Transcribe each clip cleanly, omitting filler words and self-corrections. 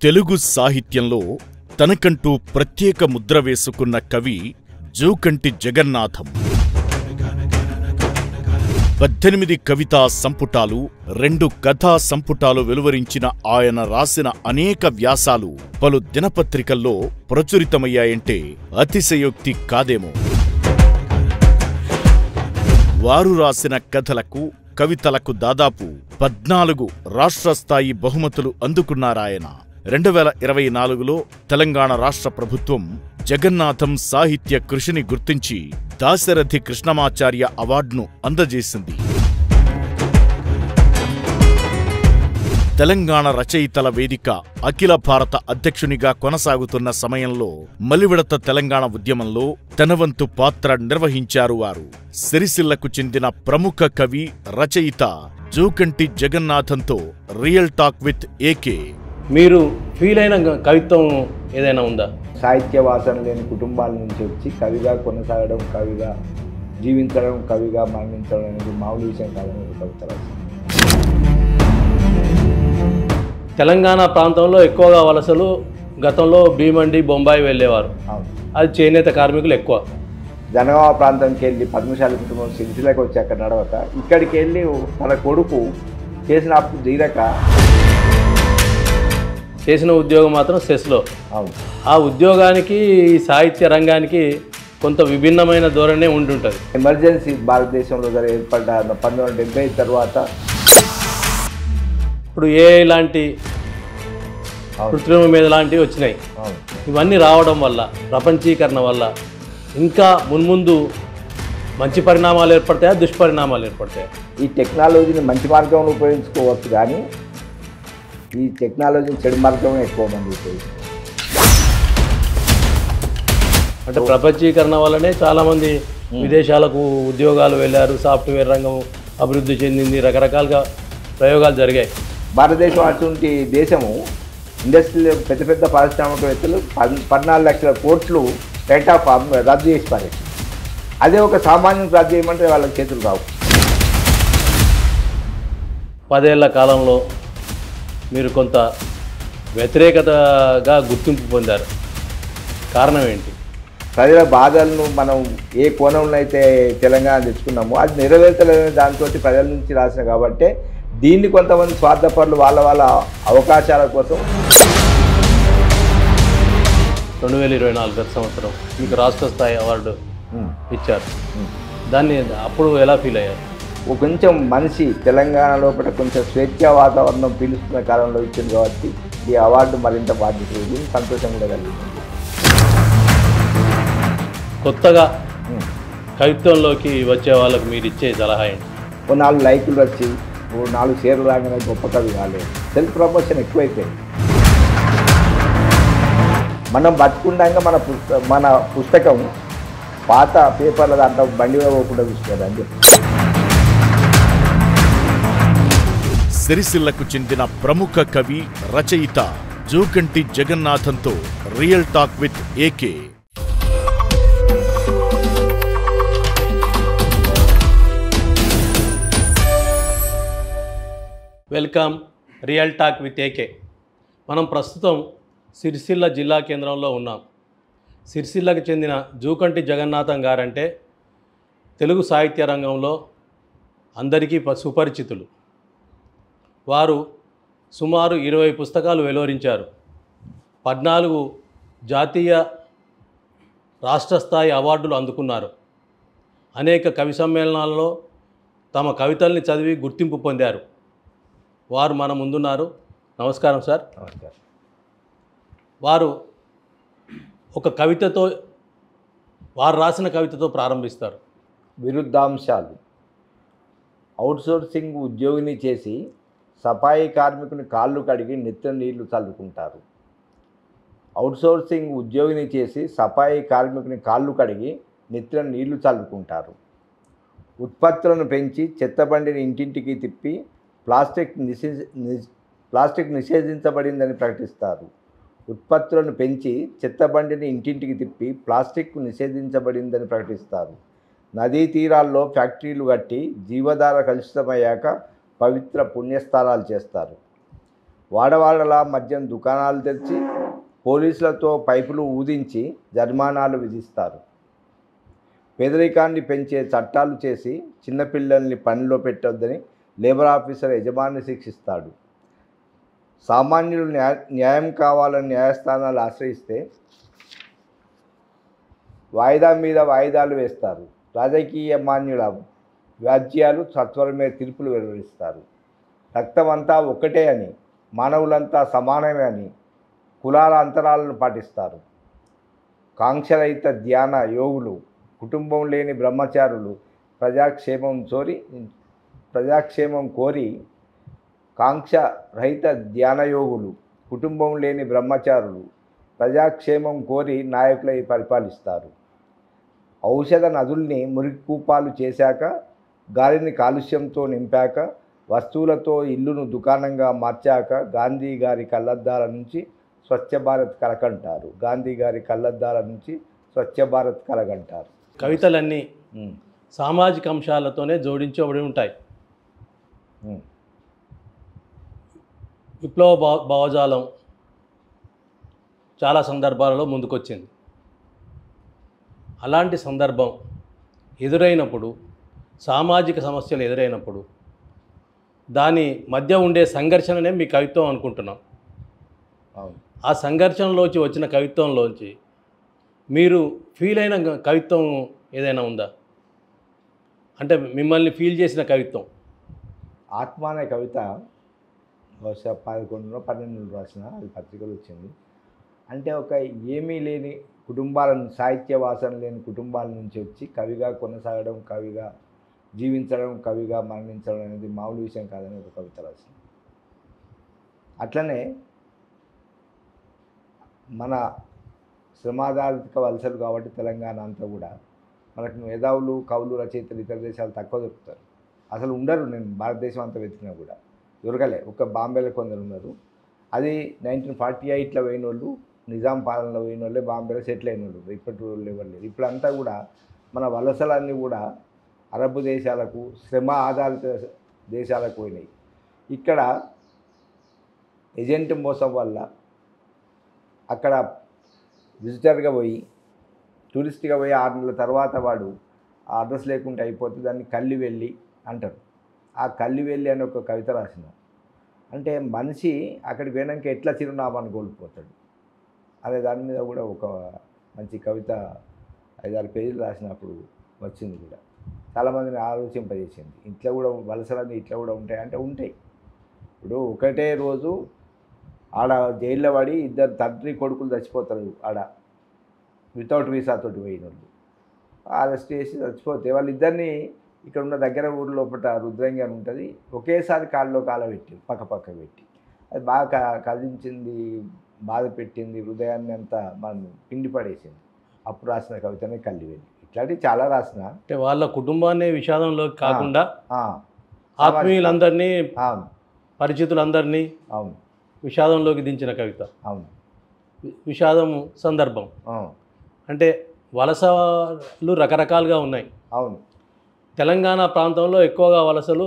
తెలుగు సాహిత్యంలో తనకంటూ ప్రత్యేక ముద్ర వేసుకున్న కవి జూకంటి జగన్నాథం. 18 కవితా సంపుటాలు, 2 కథా సంపుటాలు వెలువరించిన ఆయన రాసిన అనేక వ్యాసాలు పలు దినపత్రికల్లో ప్రచురితమయ్యాయంటే అతిశయోక్తి కాదేమో. వారు రాసిన కథలకు, కవితలకు దాదాపు 14 రాష్ట్రస్థాయి బహుమతులు అందుకున్నారాయన. 2024లో తెలంగాణ రాష్ట్ర ప్రభుత్వం జగన్నాథం సాహిత్య కృషిని గుర్తించి దాశరథి కృష్ణమాచార్య అవార్డును అందజేసింది. తెలంగాణ రచయితల వేదిక అఖిల భారత అధ్యక్షునిగా కొనసాగుతున్న సమయంలో మలివిడత తెలంగాణ ఉద్యమంలో తనవంతు పాత్ర నిర్వహించారు వారు. సిరిసిల్లకు చెందిన ప్రముఖ కవి, రచయిత జూకంటి జగన్నాథంతో రియల్ టాక్ విత్ ఏకే. మీరు ఫీల్ అయిన కవిత్వం ఏదైనా ఉందా? సాహిత్య వాసన లేని కుటుంబాల నుంచి వచ్చి కవిగా కొనసాగడం, కవిగా జీవించడం, కవిగా మరణించడం అనేది మామూలు విషయం కాదని కవిత రాసింది. తెలంగాణ ప్రాంతంలో ఎక్కువగా వలసలు గతంలో భీమండి, బొంబాయి వెళ్ళేవారు. అది చేనేత కార్మికులు ఎక్కువ. జనగామ ప్రాంతంకి వెళ్ళి పద్మశాలి కుటుంబం సిరిసిల్లకు వచ్చి అక్కడ నడవక ఇక్కడికి వెళ్ళి తన కొడుకు చేసిన అప్పుడు తీరక చేసిన ఉద్యోగం మాత్రం సెస్లో. ఆ ఉద్యోగానికి, సాహిత్య రంగానికి కొంత విభిన్నమైన ధోరణే ఉంటుంటుంది. ఎమర్జెన్సీ భారతదేశంలో ఏర్పడ్డ 1970 తర్వాత ఇప్పుడు ఇలాంటి కృత్రిమ మీద లాంటివి వచ్చినాయి. ఇవన్నీ రావడం వల్ల, ప్రపంచీకరణ వల్ల ఇంకా మున్ముందు మంచి పరిణామాలు ఏర్పడతాయా, దుష్పరిణామాలు ఏర్పడతాయా? ఈ టెక్నాలజీని మంచి మార్గంలో ఉపయోగించుకోవచ్చు, కానీ ఈ టెక్నాలజీని చెడు మార్గంలో ఎక్కువ మంది ఉపయోగిస్తారు. అంటే ప్రపంచీకరణ వల్లనే చాలామంది విదేశాలకు ఉద్యోగాలు వెళ్ళారు, సాఫ్ట్వేర్ రంగం అభివృద్ధి చెందింది, రకరకాలుగా ప్రయోగాలు జరిగాయి. భారతదేశం అటువంటి దేశము ఇండస్ట్రీలో పెద్ద పెద్ద పారిశ్రామికవేత్తలు 14 లక్షల కోట్లు రేట్ ఆఫ్ రద్దు చేసి పారేసి, అదే ఒక సామాన్యునికి రద్దు చేయమంటే వాళ్ళకి చేతులు రావు. 10 ఏళ్ల కాలంలో మీరు కొంత వ్యతిరేకతగా గుర్తింపు పొందారు. కారణం ఏంటి? ప్రజల బాధలను మనం ఏ కోణంలో అయితే తెలంగాణ తెచ్చుకున్నామో అది నెరవేర్చలేని దాంతో ప్రజల నుంచి రాసిన కాబట్టి దీన్ని కొంతమంది స్వార్థపరులు వాళ్ళ అవకాశాల కోసం 2024 గత సంవత్సరం మీకు రాష్ట్ర స్థాయి అవార్డు ఇచ్చారు. దాన్ని అప్పుడు ఎలా ఫీల్ అయ్యారు? కొంచెం మనిషి తెలంగాణ లోపల కొంచెం స్వేచ్ఛా వాతావరణం పీలుస్తున్న కాలంలో ఇచ్చింది కాబట్టి ఈ అవార్డు మరింత బాధ్యత ఉంది, సంతోషం కూడా కలిగింది. కొత్తగా కవిత్వంలోకి వచ్చే వాళ్ళకు మీరు ఇచ్చే సలహా ఏంటి? 4 లైకులు వచ్చి 4 షేర్లు రాగానే గొప్ప కవి కాలేదు. సెల్ఫ్ ప్రమోషన్ ఎక్కువైపోయింది. మనం బతుకుండగా మన పుస్తకం పాత పేపర్ల దాంట్లో బండి పోకుండా చూసుకోవాలి అని చెప్పి. సిరిసిల్లకు చెందిన ప్రముఖ కవి, రచయిత జూకంటి జగన్నాథంతో real talk with AK. Welcome real talk with AK. మనం ప్రస్తుతం సిరిసిల్ల జిల్లా కేంద్రంలో ఉన్నాం. సిరిసిల్లకు చెందిన జూకంటి జగన్నాథం గారంటే తెలుగు సాహిత్య రంగంలో అందరికీ సుపరిచితులు. వారు సుమారు 20 పుస్తకాలు వెలువరించారు. 14 జాతీయ రాష్ట్ర స్థాయి అవార్డులు అందుకున్నారు. అనేక కవి సమ్మేళనాలలో తమ కవితల్ని చదివి గుర్తింపు పొందారు. వారు మన ముందున్నారు. నమస్కారం సార్. నమస్కారం. వారు ఒక కవితతో, వారు రాసిన కవితతో ప్రారంభిస్తారు. విరుద్ధాంశాలు. అవుట్సోర్సింగ్ ఉద్యోగిని చేసి సఫాయి కార్మికుని కాళ్ళు కడిగి నిత్యం నీళ్లు చల్లుకుంటారు. అవుట్సోర్సింగ్ ఉద్యోగిని చేసి సఫాయి కార్మికుని కాళ్ళు కడిగి నిత్యం నీళ్లు చల్లుకుంటారు. ఉత్పత్తులను పెంచి చెత్తబండిని ఇంటింటికి తిప్పి ప్లాస్టిక్ నిషేధించబడిందని ప్రకటిస్తారు. ఉత్పత్తులను పెంచి చెత్తబండిని ఇంటింటికి తిప్పి ప్లాస్టిక్ నిషేధించబడిందని ప్రకటిస్తారు. నదీ తీరాల్లో ఫ్యాక్టరీలు కట్టి జీవధార కలుషితమయ్యాక పవిత్ర పుణ్యస్థానాలు చేస్తారు. వాడవాడలా మద్యం దుకాణాలు తెరిచి పోలీసులతో పైపులు ఊదించి జరిమానాలు విధిస్తారు. పేదరికాన్ని పెంచే చట్టాలు చేసి చిన్నపిల్లల్ని పనిలో పెట్టొద్దని లేబర్ ఆఫీసర్ యజమాని శిక్షిస్తాడు. సామాన్యులు న్యాయం కావాలని న్యాయస్థానాలు ఆశ్రయిస్తే వాయిదా మీద వాయిదాలు వేస్తారు. రాజకీయ మాన్యుల వ్యాజ్యాలు సత్వరమే తీర్పులు వెలువరిస్తారు. రక్తమంతా ఒక్కటే అని, మానవులంతా సమానమే అని కులాల అంతరాలను పాటిస్తారు. కాంక్షరహిత ధ్యాన యోగులు, కుటుంబం లేని బ్రహ్మచారులు ప్రజాక్షేమం కోరి కాంక్ష రహిత ధ్యానయోగులు, కుటుంబం లేని బ్రహ్మచారులు ప్రజాక్షేమం కోరి నాయకులై పరిపాలిస్తారు. ఔషధ నదుల్ని మురికి కూపాలు చేశాక, గాలిని కాలుష్యంతో నింపాక, వస్తువులతో ఇల్లును దుకాణంగా మార్చాక గాంధీ గారి కళ్ళద్దాల నుంచి స్వచ్ఛ భారత్ కలకంటారు. గాంధీ గారి కళ్ళద్దాల నుంచి స్వచ్ఛ భారత్ కలగంటారు. కవితలన్నీ సామాజిక అంశాలతోనే జోడించబడి ఉంటాయి. విప్లవ భావజాలం చాలా సందర్భాలలో ముందుకొచ్చింది. అలాంటి సందర్భం ఎదురైనప్పుడు, సామాజిక సమస్యలు ఎదురైనప్పుడు దాని మధ్య ఉండే సంఘర్షణనే మీ కవిత్వం అనుకుంటున్నాం. ఆ సంఘర్షణలోంచి వచ్చిన కవిత్వంలోంచి మీరు ఫీల్ అయిన కవిత్వం ఏదైనా ఉందా? అంటే మిమ్మల్ని ఫీల్ చేసిన కవిత్వం. ఆత్మ అనే కవిత బహుశా 11-12 రాసిన, అది పత్రికలు వచ్చింది. అంటే ఒక ఏమీ లేని కుటుంబాలను, సాహిత్య వాసన లేని కుటుంబాల నుంచి వచ్చి కవిగా కొనసాగడం, కవిగా జీవించడం, కవిగా మరణించడం అనేది మామూలు విషయం కాదని ఒక కవిత రాసింది. అట్లనే మన శ్రమాధారిత వలసలు కాబట్టి తెలంగాణ అంతా కూడా మనకు మేధావులు, కవులు, రచయితలు ఇతర దేశాలు తక్కువ దొరుకుతారు. అసలు ఉండరు. నేను భారతదేశం అంతా వెతికినా కూడా దొరకలే. ఒక బాంబేలో కొందరు ఉన్నారు. అది 1948లో పోయిన వాళ్ళు, నిజాం పాలనలో పోయిన వాళ్ళే బాంబేలో సెటిల్ అయిన వాళ్ళు. ఇప్పటి వాళ్ళు ఎవరు లేరు. ఇప్పుడంతా కూడా మన వలసలన్నీ కూడా అరబ్ దేశాలకు, శ్రమ ఆధారిత దేశాలకు పోయినాయి. ఇక్కడ ఏజెంట్ మోసం వల్ల అక్కడ విజిటర్గా పోయి, టూరిస్ట్గా పోయి 6 నెలల తర్వాత వాడు ఆ అడ్రస్ లేకుండా అయిపోతే దాన్ని కల్లి వెళ్ళి అంటారు. ఆ కల్లి వెళ్ళి అని ఒక కవిత రాసిన. అంటే మనిషి అక్కడికి పోయినాక ఎట్లా చిరునామాను కోల్పోతాడు అనే దాని మీద కూడా ఒక మంచి కవిత 5-6 పేజీలు రాసినప్పుడు వచ్చింది కూడా. చాలామందిని ఆలోచింపజేసింది. ఇట్లా కూడా వలసలన్నీ ఇట్లా కూడా ఉంటాయి అంటే ఉంటాయి. ఇప్పుడు ఒకటే రోజు ఆడ జైల్లో పడి 2 తండ్రి కొడుకులు చచ్చిపోతారు. ఆడ వితౌట్ వీసాతోటి పోయిన వాళ్ళు అరెస్ట్ చేసి చచ్చిపోతే వాళ్ళిద్దరినీ ఇక్కడ ఉన్న దగ్గర ఊరు లోపల రుద్రంగి అని ఉంటుంది, ఒకేసారి కాళ్ళలో కాల పెట్టి పక్క పెట్టి అది బాగా కదిలించింది, బాధ పెట్టింది, హృదయాన్ని అంతా మనం పిండి పడేసింది. అప్పుడు రాసిన కవితనే కల్లివెల్లి. ఇట్లాంటివి చాలా రాసిన. అంటే వాళ్ళ కుటుంబాన్ని విషాదంలో కాకుండా ఆత్మీయులందరినీ, పరిచితులందరినీ అవును విషాదంలోకి దించిన కవిత. అవును. విషాదము సందర్భం అంటే వలసలు రకరకాలుగా ఉన్నాయి. అవును. తెలంగాణ ప్రాంతంలో ఎక్కువగా వలసలు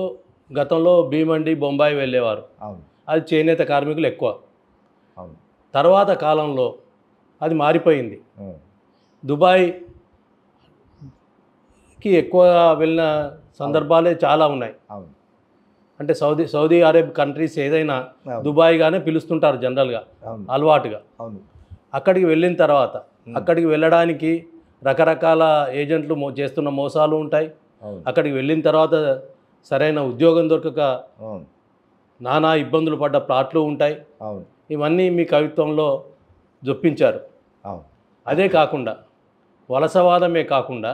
గతంలో భీమండి, బొంబాయి వెళ్ళేవారు. అవును. అది చేనేత కార్మికులు ఎక్కువ. అవును. తర్వాత కాలంలో అది మారిపోయింది. దుబాయ్కి ఎక్కువగా వెళ్ళిన సందర్భాలే చాలా ఉన్నాయి. అవును. అంటే సౌదీ అరేబ్ కంట్రీస్ ఏదైనా దుబాయ్గానే పిలుస్తుంటారు జనరల్గా, అలవాటుగా. అవును. అక్కడికి వెళ్ళిన తర్వాత అక్కడికి వెళ్ళడానికి రకరకాల ఏజెంట్లు చేస్తున్న మోసాలు ఉంటాయి. అక్కడికి వెళ్ళిన తర్వాత సరైన ఉద్యోగం దొరకక నానా ఇబ్బందులు పడ్డ ప్లాట్లు ఉంటాయి. ఇవన్నీ మీ కవిత్వంలో జొప్పించారు. అదే కాకుండా వలసవాదమే కాకుండా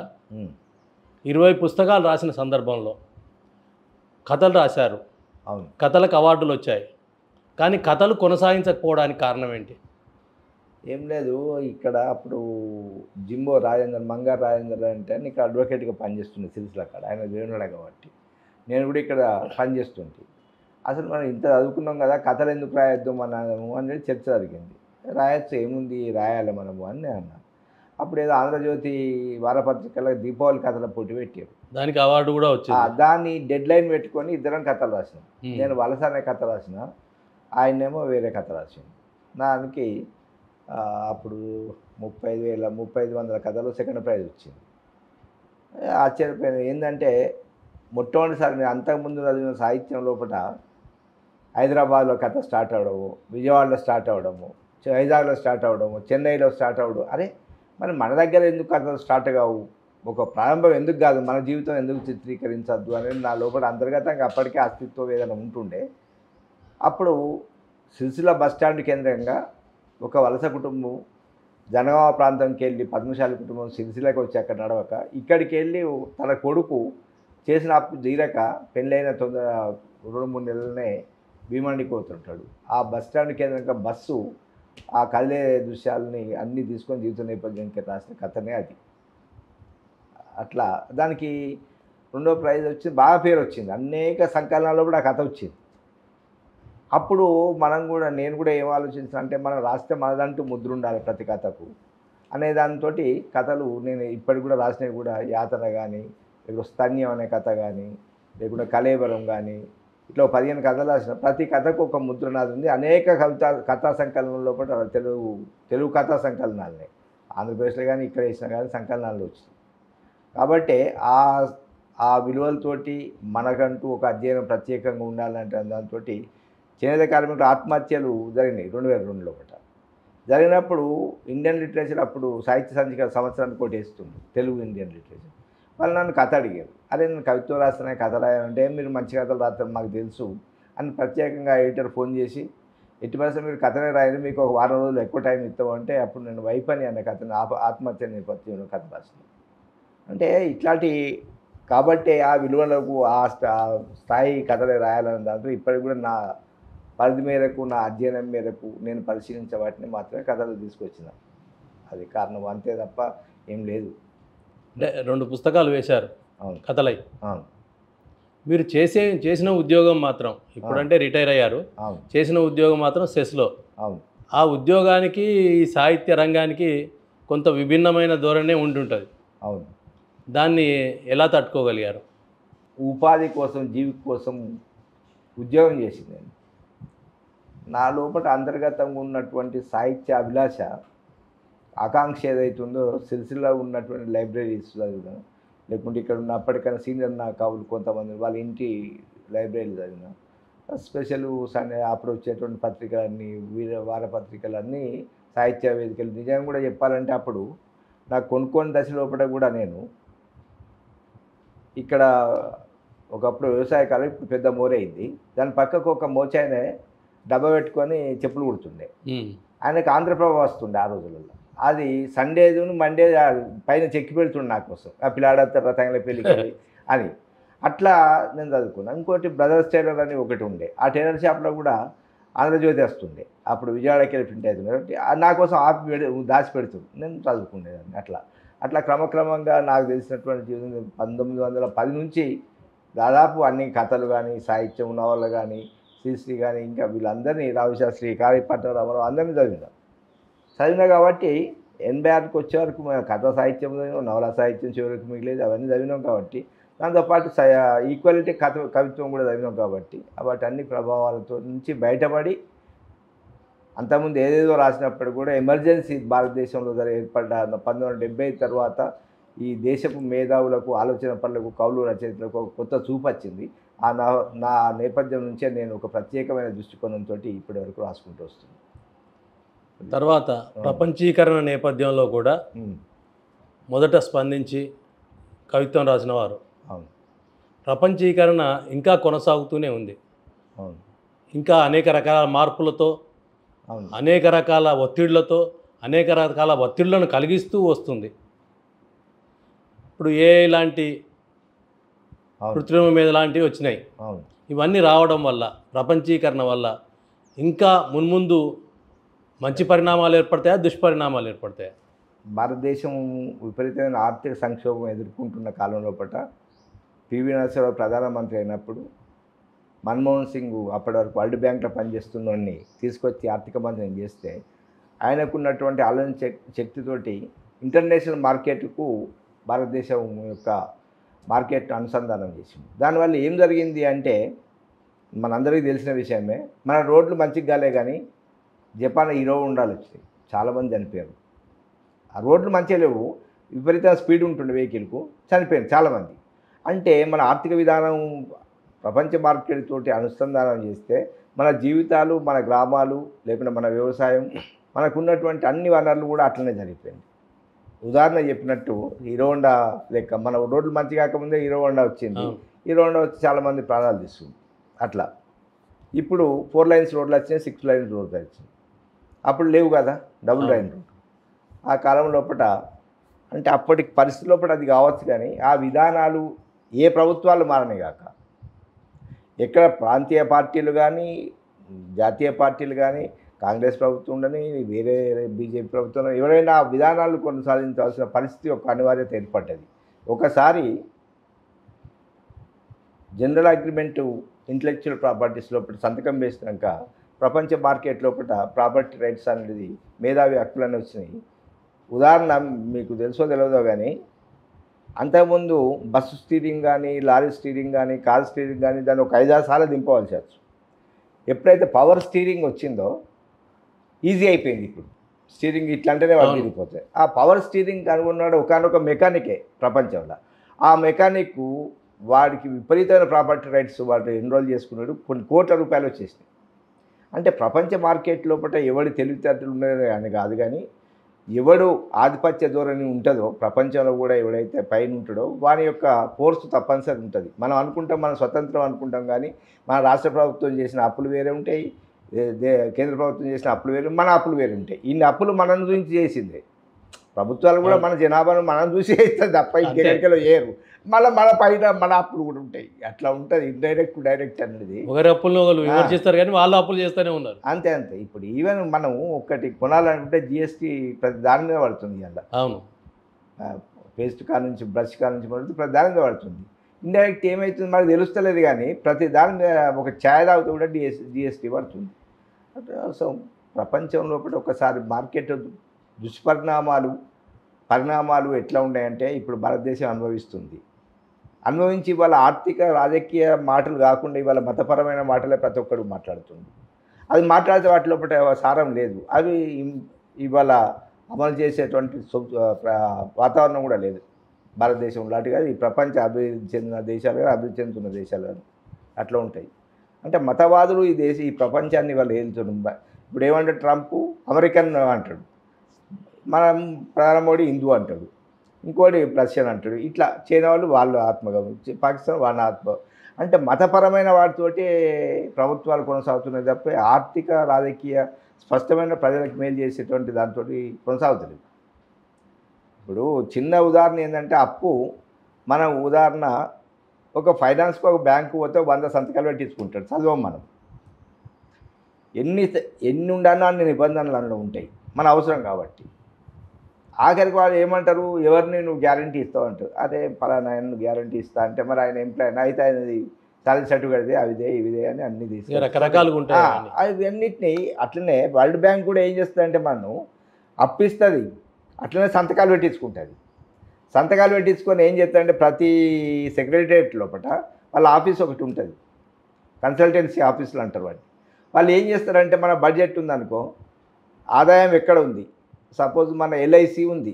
20 పుస్తకాలు రాసిన సందర్భంలో కథలు రాశారు. కథలకు అవార్డులు వచ్చాయి. కానీ కథలు కొనసాగించకపోవడానికి కారణం ఏంటి? ఏం లేదు, ఇక్కడ అప్పుడు జింబో రాజేందర్, మంగారు రాజేందర్ అంటే ఇక్కడ అడ్వకేట్గా పనిచేస్తుండే సిరిసిల్ల కాడ. ఆయన వేణుడే కాబట్టి నేను కూడా ఇక్కడ పనిచేస్తుంటే అసలు మనం ఇంత చదువుకున్నాం కదా, కథలు ఎందుకు రాయొద్దు మనము అనేది చర్చ జరిగింది. రాయొచ్చు, ఏముంది రాయాలి మనము అని నేను అన్నాను. అప్పుడు ఏదో ఆంధ్రజ్యోతి వారపత్రికలో దీపావళి కథల పోటీ పెట్టారు. దానికి అవార్డు కూడా వచ్చింది. దాన్ని డెడ్ లైన్ పెట్టుకొని ఇద్దరం కథలు రాసినాం. నేను వలస అనే కథ రాసిన, ఆయనేమో వేరే కథ రాసిండు. దానికి అప్పుడు 35,000 కథలు సెకండ్ ప్రైజ్ వచ్చింది. ఆశ్చర్యపోయిన ఏంటంటే మొట్టమొదటిసారి నేను అంతకుముందు చదివిన సాహిత్యం లోపల హైదరాబాద్లో కథ స్టార్ట్ అవ్వడము, విజయవాడలో స్టార్ట్ అవ్వడము, వైజాగ్లో స్టార్ట్ అవ్వడము, చెన్నైలో స్టార్ట్ అవ్వడం. అరే మరి మన దగ్గర ఎందుకు కథలు స్టార్ట్ కావు, ఒక ప్రారంభం ఎందుకు కాదు, మన జీవితం ఎందుకు చిత్రీకరించద్దు అనేది నా లోపల అంతర్గతంగా అప్పటికే అస్తిత్వ వేదన ఉంటుండే. అప్పుడు సిరిసిల్ల బస్టాండ్ కేంద్రంగా ఒక వలస కుటుంబం జనగామ ప్రాంతంకి వెళ్ళి పద్మశాలి కుటుంబం సిరిసిల్లకి వచ్చి అక్కడ నడవక ఇక్కడికి వెళ్ళి తన కొడుకు చేసిన అప్పు తీరక పెళ్ళైన 2-3 నెలలనే భీమండికి పోతుంటాడు. ఆ బస్టాండ్ కేంద్రంగా బస్సు ఆ కదిలే దృశ్యాలని అన్నీ తీసుకొని జీవిత నేపథ్యానికి రాసిన కథనే అది. అట్లా దానికి 2వ ప్రైజ్ వచ్చి బాగా పేరు వచ్చింది. అనేక సంకలనాల్లో కూడా ఆ కథ వచ్చింది. అప్పుడు నేను కూడా ఏం ఆలోచించాను అంటే మనం రాస్తే మనదంటూ ముద్ర ఉండాలి ప్రతి కథకు అనే దాంతో కథలు నేను ఇప్పటికి కూడా రాసినవి కూడా యాతన కానీ, లేకపోతే స్తన్యం అనే కథ కానీ, లేకుంటే కళేబరం కానీ, ఇట్లా 15 కథలు రాసిన. ప్రతి కథకు ఒక ముద్ర నాది ఉంది. అనేక కథా సంకలనంలో కూడా తెలుగు కథా సంకలనాలనే ఆంధ్రప్రదేశ్లో కానీ ఇక్కడ వేసినా కానీ సంకలనాలు వచ్చినాయి. కాబట్టి ఆ విలువలతోటి మనకంటూ ఒక అధ్యయనం ప్రత్యేకంగా ఉండాలంటే దాంతో చేనేత కార్మికులు ఆత్మహత్యలు జరిగినాయి 2002లో ఒకట. జరిగినప్పుడు ఇండియన్ లిటరేచర్ అప్పుడు సాహిత్య సంచిక సంవత్సరానికి ఒకటి వేస్తుంది తెలుగు ఇండియన్ లిటరేచర్. వాళ్ళు నన్ను కథ అడిగారు. అరే నేను కవిత్వం రాస్తున్నా కథ రాయాలంటే మీరు మంచి కథలు రాస్తారు మాకు తెలుసు అని ప్రత్యేకంగా ఎడిటర్ ఫోన్ చేసి ఎట్టి పరిస్థితుల్లో మీరు కథనే రాయాలి, మీకు ఒక వారం రోజులు ఎక్కువ టైం ఇస్తామంటే అప్పుడు నేను వైపని అనే కథను ఆత్మహత్య నేపథ్యంలో కథ రాసిన. అంటే ఇట్లాంటి కాబట్టి ఆ విలువలకు ఆ స్థాయి కథలే రాయాలనే దాంట్లో ఇప్పటికి కూడా నా పరిధి మేరకు నా అధ్యయనం మేరకు నేను పరిశీలించే వాటిని మాత్రమే కథలు తీసుకొచ్చిన. అది కారణం అంతే తప్ప ఏం లేదు. అంటే 2 పుస్తకాలు వేశారు అవును కథలై. అవును మీరు చేసిన ఉద్యోగం మాత్రం ఇప్పుడంటే రిటైర్ అయ్యారు, అవును చేసిన ఉద్యోగం మాత్రం సెస్లో. అవును ఆ ఉద్యోగానికి ఈ సాహిత్య రంగానికి కొంత విభిన్నమైన ధోరణే ఉంటుంటుంది. అవును దాన్ని ఎలా తట్టుకోగలిగారు? ఉపాధి కోసం జీవిక కోసం ఉద్యోగం చేసింది నేను. నా లోపల అంతర్గతంగా ఉన్నటువంటి సాహిత్య అభిలాష ఆకాంక్ష ఏదైతుందో సిరిసిల్ల ఉన్నటువంటి లైబ్రరీస్ చదివిన, లేకుంటే ఇక్కడ ఉన్న అప్పటికైనా సీనియర్ నా కవులు కొంతమంది వాళ్ళ ఇంటి లైబ్రరీలు చదివిన, స్పెషల్ సండే అప్పుడు వచ్చేటువంటి పత్రికలన్నీ వారపత్రికలన్నీ సాహిత్య వేదికలు. నిజంగా కూడా చెప్పాలంటే అప్పుడు నాకు కొనుక్కొని దశ లోపల కూడా నేను ఇక్కడ ఒకప్పుడు వ్యవసాయ కాలం ఇప్పుడు పెద్ద మోరైంది, దాని పక్కకు ఒక మోచాయనే డబ్బా పెట్టుకొని చెప్పులు కుడుతుండే. ఆయనకు ఆంధ్రప్రభ వస్తుండే ఆ రోజులలో. అది సండేదు మండే పైన చెక్కి పెడుతుండే నా కోసం, ఆ పిల్లాడతారు రతంగా పెళ్ళికి అని. అట్లా నేను చదువుకున్నాను. ఇంకోటి బ్రదర్స్ టైలర్ అని ఒకటి ఉండే, ఆ టైలర్ షాప్లో కూడా ఆంధ్రజ్యోతి వస్తుండే. అప్పుడు విజయవాడకి వెళ్ళి ప్రింట్ అవుతుంది కాబట్టి నా కోసం దాచి పెడుతుంది, నేను చదువుకునేదాన్ని. అట్లా క్రమక్రమంగా నాకు తెలిసినటువంటి జీవితం 1910 నుంచి దాదాపు అన్ని కథలు కానీ, సాహిత్యం నవళ్ళు కానీ, శ్రీశ్రీ కానీ, ఇంకా వీళ్ళందరినీ రావిశాస్త్రి, కాళీపట్నం రామారావు అందరినీ చదివినా కాబట్టి 86కి వచ్చే వరకు కథ సాహిత్యం చదివినాం, నవల సాహిత్యం చివరికి మిగిలేదు, అవన్నీ చదివినాం. కాబట్టి దాంతోపాటు ఈక్వాలిటీ కవిత్వం కూడా చదివినాం. కాబట్టి వాటి అన్ని ప్రభావాలతో నుంచి బయటపడి అంతకుముందు ఏదేదో రాసినప్పుడు కూడా ఎమర్జెన్సీ భారతదేశంలో ఏర్పడ్డ 1970 తర్వాత ఈ దేశపు మేధావులకు, ఆలోచన పనులకు, కవులు రచయితలకు ఒక కొత్త చూపు వచ్చింది. నా నేపథ్యం నుంచే నేను ఒక ప్రత్యేకమైన దృష్టికోణంతో ఇప్పటి వరకు రాసుకుంటూ వస్తున్నాను. తర్వాత ప్రపంచీకరణ నేపథ్యంలో కూడా మొదట స్పందించి కవిత్వం రాసిన వారు. అవును. ప్రపంచీకరణ ఇంకా కొనసాగుతూనే ఉంది. అవును. ఇంకా అనేక రకాల మార్పులతో, అవును, అనేక రకాల ఒత్తిళ్లతో, అనేక రకాల ఒత్తిళ్లను కలిగిస్తూ వస్తుంది. ఇప్పుడు ఇలాంటి కృత్రిమ మీద లాంటివి వచ్చినాయి. అవును. ఇవన్నీ రావడం వల్ల, ప్రపంచీకరణ వల్ల ఇంకా మున్ముందు మంచి పరిణామాలు ఏర్పడతాయా, దుష్పరిణామాలు ఏర్పడతాయా? భారతదేశం విపరీతమైన ఆర్థిక సంక్షోభం ఎదుర్కొంటున్న కాలంలో పివి నరసింహరావు ప్రధానమంత్రి అయినప్పుడు మన్మోహన్ సింగ్ అప్పటి వరకు వరల్డ్ బ్యాంక్లో పనిచేస్తున్నోడిని తీసుకొచ్చి ఆర్థిక మంత్రిని చేస్తే ఆయనకున్నటువంటి ఆలోచన శక్తితోటి ఇంటర్నేషనల్ మార్కెట్కు భారతదేశం యొక్క మార్కెట్ అనుసంధానం చేసింది. దానివల్ల ఏం జరిగింది అంటే మనందరికీ తెలిసిన విషయమే. మన రోడ్లు మంచిగా కాలే కానీ జపాన్ హీరో ఉండాలి వచ్చినాయి, చాలామంది చనిపోయారు. ఆ రోడ్లు మంచిగా లేవు, విపరీత స్పీడ్ ఉంటుండే వెహికల్కు, చనిపోయారు చాలామంది. అంటే మన ఆర్థిక విధానం ప్రపంచ మార్కెట్ తోటి అనుసంధానం చేస్తే మన జీవితాలు, మన గ్రామాలు, లేకుంటే మన వ్యవసాయం, మనకున్నటువంటి అన్ని వనరులు కూడా అట్లనే జరిగిపోయింది. ఉదాహరణ చెప్పినట్టు హీరో హోండా లెక్క, మన రోడ్లు మంచి కాకముందే హీరో హోండా వచ్చింది. హీరో హోండా వచ్చి చాలామంది ప్రాణాలు తీసుకుంది. అట్లా ఇప్పుడు 4 లైన్స్ రోడ్లు వచ్చినాయి, 6 లైన్స్ రోడ్లు వచ్చినాయి. అప్పుడు లేవు కదా, డబుల్ లైన్ రోడ్. ఆ కాలం లోపల అంటే అప్పటి పరిస్థితి లోపల అది కావచ్చు, కానీ ఆ విధానాలు ఏ ప్రభుత్వాలు మారనే కాక, ఎక్కడ ప్రాంతీయ పార్టీలు కానీ జాతీయ పార్టీలు కానీ, కాంగ్రెస్ ప్రభుత్వం ఉండని వేరే బీజేపీ ప్రభుత్వం ఎవరైనా ఆ విధానాలు కొనసాగించాల్సిన పరిస్థితి ఒక అనివార్యత ఏర్పడ్డది. ఒకసారి జనరల్ అగ్రిమెంటు ఇంటలెక్చువల్ ప్రాపర్టీస్ లోపల సంతకం వేసినాక ప్రపంచ మార్కెట్ లోపల ప్రాపర్టీ రైట్స్ అనేది మేధావి హక్కులని వచ్చినాయి. ఉదాహరణ మీకు తెలుసో తెలియదో కానీ, అంతకుముందు బస్సు స్టీరింగ్ కానీ, లారీ స్టీరింగ్ కానీ, కార్ స్టీరింగ్ కానీ దాన్ని ఒక 5-6 సార్లు దింపవలసి వచ్చు. ఎప్పుడైతే పవర్ స్టీరింగ్ వచ్చిందో ఈజీ అయిపోయింది. ఇప్పుడు స్టీరింగ్ ఇట్లా అంటేనే వాళ్ళు తిరిగిపోతాయి. ఆ పవర్ స్టీరింగ్ కనుగొన్నాడు ఒకనొక మెకానికే ప్రపంచంలో. ఆ మెకానిక్ వాడికి విపరీతమైన ప్రాపర్టీ రైట్స్ వాడు ఎన్రోల్ చేసుకున్నాడు, కొన్ని కోట్ల రూపాయలు వచ్చేసినాయి. అంటే ప్రపంచ మార్కెట్ లోపల ఎవడి తెలివితేటలు ఉన్నాయో అని కాదు, కానీ ఎవడు ఆధిపత్య ధోరణి ఉంటుందో ప్రపంచంలో కూడా, ఎవడైతే పైన ఉంటాడో వాని యొక్క ఫోర్స్ తప్పనిసరి ఉంటుంది. మనం అనుకుంటాం మన స్వతంత్రం అనుకుంటాం, కానీ మన రాష్ట్ర ప్రభుత్వం చేసిన అప్పులు వేరే ఉంటాయి, కేంద్ర ప్రభుత్వం చేసిన అప్పులు వేరు, మన అప్పులు వేరు ఉంటాయి. ఇన్ని అప్పులు మనం చూసి చేసిందే. ప్రభుత్వాలు కూడా మన జనాభాను మనం చూసి వేస్తుంది తప్ప ఇంకెక్కడికలో వేయరు. మళ్ళీ మన పైన మన అప్పులు కూడా ఉంటాయి. అట్లా ఉంటుంది ఇండైరెక్ట్ డైరెక్ట్ అనేది. ఒకరి అప్పులు విమర్శిస్తారు కానీ వాళ్ళు అప్పులు చేస్తూనే ఉన్నారు. అంతే అంతే. ఇప్పుడు ఈవెన్ మనం ఒకటి కొనాలనుకుంటే జిఎస్టీ ప్రతి దాని మీద పడుతుంది. అలా అవును, పేస్ట్ కాడ నుంచి బ్రష్ కాడ నుంచి పడుతుంది, ప్రతి దాని మీద పడుతుంది. ఇండైరెక్ట్ ఏమవుతుంది మనకు తెలుస్తలేదు, కానీ ప్రతి దాని మీద ఒక ఛాయ్ తాగుతూ కూడా జిఎస్టీ పడుతుంది. సో ప్రపంచం లోపల ఒకసారి మార్కెట్ పరిణామాలు ఎట్లా ఉన్నాయంటే ఇప్పుడు భారతదేశం అనుభవించి ఇవాళ ఆర్థిక రాజకీయ మాటలు కాకుండా ఇవాళ మతపరమైన మాటలే ప్రతి ఒక్కరు మాట్లాడుతుంది. అది మాట్లాడితే వాటి లోపల సారం లేదు. అవి ఇవాళ అమలు చేసేటువంటి వాతావరణం కూడా లేదు భారతదేశం లాంటిగా. ఈ ప్రపంచ అభివృద్ధి చెందిన దేశాలు కానీ అభివృద్ధి చెందుతున్న దేశాలు కానీ అట్లా ఉంటాయి. అంటే మతవాదులు ఈ ప్రపంచాన్ని వాళ్ళు ఏలుతున్నారు. ఇప్పుడు ఏమంటే ట్రంప్ అమెరికన్ అంటాడు, మనం ప్రధాని మోడీ హిందూ అంటాడు, ఇంకోటి రష్యన్ అంటాడు. ఇట్లా చైనా వాళ్ళు ఆత్మగౌరవం, పాకిస్తాన్ వాళ్ళ ఆత్మ. అంటే మతపరమైన వాటితోటి ప్రభుత్వాలు కొనసాగుతున్నాయి తప్ప ఆర్థిక రాజకీయ స్పష్టమైన ప్రజలకు మేలు చేసేటువంటి దాంతో కొనసాగుతుంది. ఇప్పుడు చిన్న ఉదాహరణ ఏంటంటే అప్పు, మన ఉదాహరణ ఒక ఫైనాన్స్కి ఒక బ్యాంకు పోతే 100 సంతకాలు పెట్టించుకుంటాడు, చదవం మనం. ఎన్ని ఉండాలో అన్ని నిబంధనలు అందులో ఉంటాయి మన అవసరం కాబట్టి. ఆఖరికి వాళ్ళు ఏమంటారు, ఎవరిని నువ్వు గ్యారంటీ ఇస్తావు అంటారు. అదే పలానా నువ్వు గ్యారంటీ ఇస్తా అంటే మరి ఆయన ఎంప్లాయ్ అయితే ఆయనది సాలరీ సర్టిఫికేట్ అవిదే ఇవిదే అని అన్ని తీసుకు రకరకాలుగా ఉంటాయి. అవి అన్నిటినీ అట్లనే వరల్డ్ బ్యాంక్ కూడా ఏం చేస్తుందంటే మనం అప్పిస్తుంది, అట్లనే సంతకాలు పెట్టించుకుంటుంది. సంతకాలు పెట్టించుకొని ఏం చేస్తారంటే ప్రతి సెక్రటరియట్ లోపల వాళ్ళ ఆఫీస్ ఒకటి ఉంటుంది, కన్సల్టెన్సీ ఆఫీసులు అంటారు వాటిని. వాళ్ళు ఏం చేస్తారంటే మన బడ్జెట్ ఉందనుకో, ఆదాయం ఎక్కడ ఉంది, సపోజ్ మన ఎల్ఐసి ఉంది,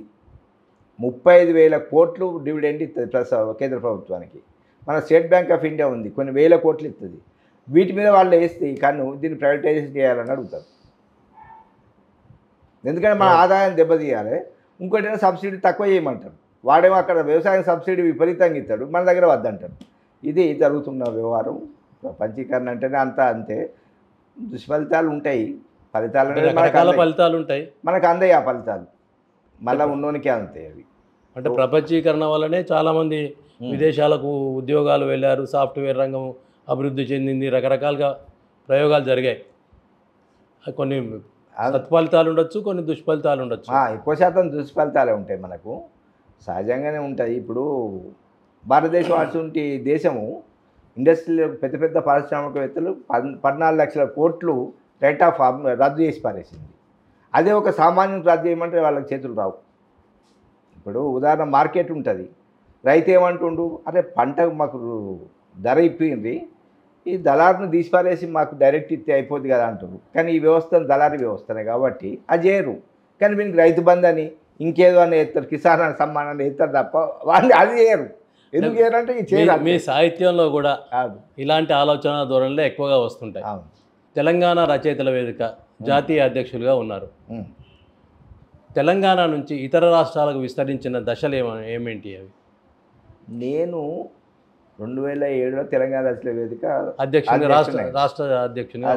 35,000 కోట్లు డివిడెండ్ ఇస్తుంది ప్లస్ కేంద్ర ప్రభుత్వానికి. మన స్టేట్ బ్యాంక్ ఆఫ్ ఇండియా ఉంది, కొన్ని వేల కోట్లు ఇస్తుంది. వీటి మీద వాళ్ళు వేస్తే కానీ దీన్ని ప్రైవేటైజేషన్ చేయాలని అడుగుతారు. ఎందుకంటే మన ఆదాయం దెబ్బతీయాలి. ఇంకోటి సబ్సిడీ తక్కువ చేయమంటారు. వాడేమో అక్కడ వ్యవసాయం సబ్సిడీ విపరీతంగా ఇస్తాడు, మన దగ్గర వద్దంటాడు. ఇది జరుగుతున్న వ్యవహారం. పంచీకరణ అంటేనే అంతే. దుష్ఫలితాలు ఉంటాయి, ఫలితాలు ఉంటాయి, మనకు అందాయి ఆ ఫలితాలు మళ్ళీ ఉన్నోనికే అంతాయి అవి. అంటే ప్రపంచీకరణ వల్లనే చాలామంది విదేశాలకు ఉద్యోగాలు వెళ్ళారు, సాఫ్ట్వేర్ రంగం అభివృద్ధి చెందింది, రకరకాలుగా ప్రయోగాలు జరిగాయి. కొన్ని సత్ఫలితాలు ఉండొచ్చు, కొన్ని దుష్ఫలితాలు ఉండొచ్చు. ఎక్కువ శాతం దుష్ఫలితాలే ఉంటాయి, మనకు సహజంగానే ఉంటాయి. ఇప్పుడు భారతదేశం అటువంటి దేశము ఇండస్ట్రీలో పెద్ద పారిశ్రామికవేత్తలు 14 లక్షల కోట్లు రేట్ ఆఫ్ రద్దు చేసి పారేసింది. అదే ఒక సామాన్యునికి రద్దు చేయమంటే వాళ్ళకి చేతులు రావు. ఇప్పుడు ఉదాహరణ మార్కెట్ ఉంటుంది, రైతు ఏమంటుండు, అరే పంట మాకు ధర ఇప్పింది, ఈ దళారును తీసిపారేసి మాకు డైరెక్ట్ ఇస్తే అయిపోద్ది కదా అంటారు. కానీ ఈ వ్యవస్థ దళారీ వ్యవస్థనే కాబట్టి అది చేయరు. కానీ వీనికి రైతు బంధు అని ఇంకేదో అని ఎత్తారు, కిసాన్ సమ్మాన్ అని ఎత్తారు తప్ప వాళ్ళు అది చేయరు. ఎందుకు చేయరంటే ఈ చేయరు. మీ సాహిత్యంలో కూడా కాదు. ఇలాంటి ఆలోచన ధోరణిలో ఎక్కువగా వస్తుంటాయి. అవును. తెలంగాణ రచయితల వేదిక జాతీయ అధ్యక్షులుగా ఉన్నారు. తెలంగాణ నుంచి ఇతర రాష్ట్రాలకు విస్తరించిన దశలు ఏమేంటి అవి? నేను 2007లో తెలంగాణ రచయితల వేదిక అధ్యక్షునిగా రాష్ట్ర అధ్యక్షునిగా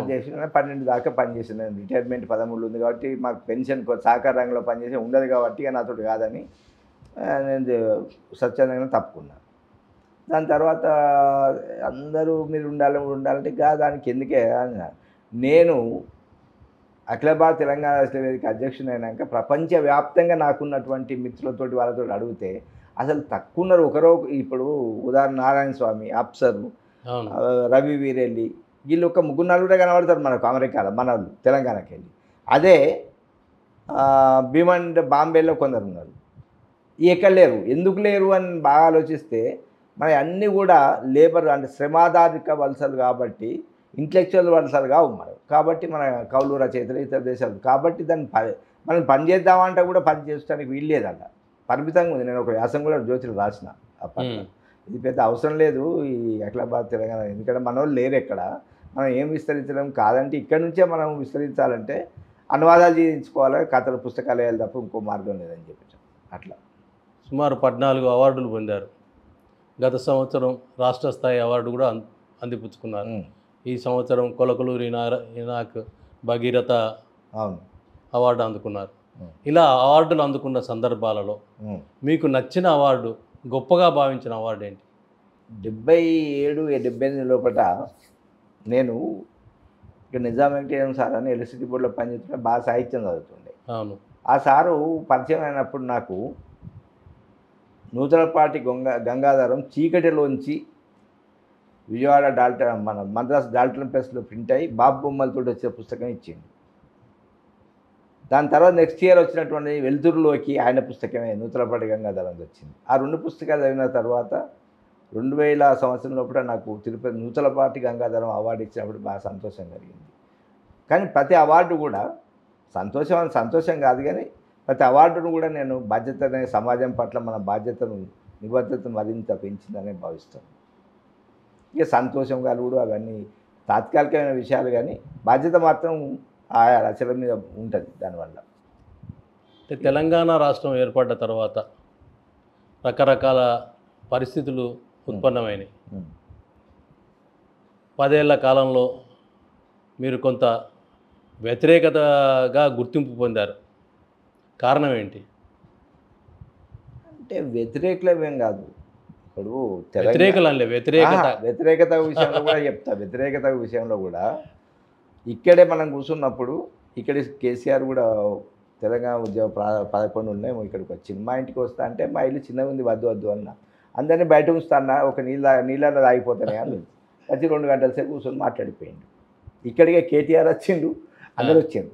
12 దాకా పనిచేసిన. రిటైర్మెంట్ 13 ఉంది కాబట్టి మాకు పెన్షన్ సహకార రంగంలో పనిచేసి ఉండదు కాబట్టి ఇక నాతోటి కాదని నేను స్వచ్ఛందంగా తప్పుకున్నాను. దాని తర్వాత అందరూ మీరు ఉండాలంటే దానికి ఎందుకే అన్నారు. నేను అఖిల భారత తెలంగాణ రచయితల వేదిక అధ్యక్షుని అయినాక ప్రపంచవ్యాప్తంగా నాకున్నటువంటి మిత్రులతోటి వాళ్ళతో అడిగితే అసలు తక్కువ ఉన్నారు. ఒకరో ఇప్పుడు ఉదాహరణ నారాయణ స్వామి, అప్సరు, రవి వీరెల్లి, వీళ్ళు ఒక 3-4 కనబడతారు మనకు అమెరికాలో, మన వాళ్ళు తెలంగాణకి వెళ్ళి. అదే భీమండ్ బాంబేలో కొందరు ఉన్నారు. ఎక్కడ లేరు. ఎందుకు లేరు అని బాగా ఆలోచిస్తే మన అన్నీ కూడా లేబర్ అంటే శ్రమాధారిక వలసలు కాబట్టి, ఇంటలెక్చువల్ వలసలుగా ఉన్నారు కాబట్టి మన కౌలు రచయితలు ఇతర దేశాలు కాబట్టి దాన్ని మనం పని చేద్దామంటే కూడా పని చేయడానికి వీల్లేదట, పరిమితంగా ఉంది. నేను ఒక వ్యాసం కూడా జ్యోతిలో రాసిన అప్పట్లో. ఇది పెద్ద అవసరం లేదు ఈ అఖిల భారత తెలంగాణ, ఎందుకంటే మన వాళ్ళు లేరు ఎక్కడ, మనం ఏం విస్తరించడం కాదంటే ఇక్కడ నుంచే మనం విస్తరించాలంటే అనువాదాలు చేయించుకోవాలి, కథలు పుస్తకాలు వేయాలి తప్ప ఇంకో మార్గం లేదని చెప్పాను. అట్లా సుమారు 14 అవార్డులు పొందారు. గత సంవత్సరం రాష్ట్ర స్థాయి అవార్డు కూడా అందిపుచ్చుకున్నారు. ఈ సంవత్సరం కొలకలూరి ఇనాక్ భగీరథ అవార్డు అందుకున్నారు. ఇలా అవార్డులు అందుకున్న సందర్భాలలో మీకు నచ్చిన అవార్డు, గొప్పగా భావించిన అవార్డు ఏంటి? 77-78 లోపల నేను ఇక్కడ నిజాం వెంకటేశ్వర సార్ అని ఎలక్ట్రిసిటీ బోర్డులో పనిచేస్తుంటే బాగా సాహిత్యం చదువుతుండే. అవును. ఆ సారు పరిచయం అయినప్పుడు నాకు నూతలపాటి గంగాధరం చీకటిలోంచి విజయవాడ మన మద్రాస్ డాల్టన్ ప్రెస్లో ప్రింట్ అయ్యి బాబు బొమ్మలతో వచ్చే పుస్తకం ఇచ్చింది. దాని తర్వాత నెక్స్ట్ ఇయర్ వచ్చినటువంటి వెలుతురులోకి ఆయన పుస్తకమే నూతలపాటి గంగాధరం వచ్చింది. ఆ 2 పుస్తకాలు చదివిన తర్వాత 2000 సంవత్సరం లోపల నాకు తిరుపతి నూతలపాటి గంగాధరం అవార్డు ఇచ్చినప్పుడు బాగా సంతోషం కలిగింది. కానీ ప్రతి అవార్డు కూడా సంతోషం కాదు, కానీ ప్రతి అవార్డును కూడా నేను బాధ్యతనే సమాజం పట్ల మన బాధ్యతను నిబద్ధతను మరింత పెంచిందనే భావిస్తాను. ఇక సంతోషం కలుగుడు అవన్నీ తాత్కాలికమైన విషయాలు, కానీ బాధ్యత మాత్రం ఆయా రచనల మీద ఉంటుంది. దానివల్ల తెలంగాణ రాష్ట్రం ఏర్పడ్డ తర్వాత రకరకాల పరిస్థితులు ఉత్పన్నమైనాయి. 10 ఏళ్ల కాలంలో మీరు కొంత వ్యతిరేకతగా గుర్తింపు పొందారు. కారణం ఏంటి? అంటే వ్యతిరేకలేమేం కాదు. ఇప్పుడు వ్యతిరేకత విషయంలో కూడా చెప్తా. వ్యతిరేకత విషయంలో కూడా ఇక్కడే మనం కూర్చున్నప్పుడు ఇక్కడ కేసీఆర్ కూడా తెలంగాణ ఉద్యోగ 11 ఉన్నాయి ఇక్కడికి వచ్చింది. మా ఇంటికి వస్తా అంటే మా ఇల్లు చిన్నగా ఉంది వద్దు అన్న, అందరినీ బయట ఉంచుతాన్నా, ఒక నీళ్ళలో తాగిపోతానే అని వచ్చి 2 గంటల సేపు కూర్చొని మాట్లాడిపోయిండు. ఇక్కడికే కేటీఆర్ వచ్చిండు, అందరూ వచ్చిండు.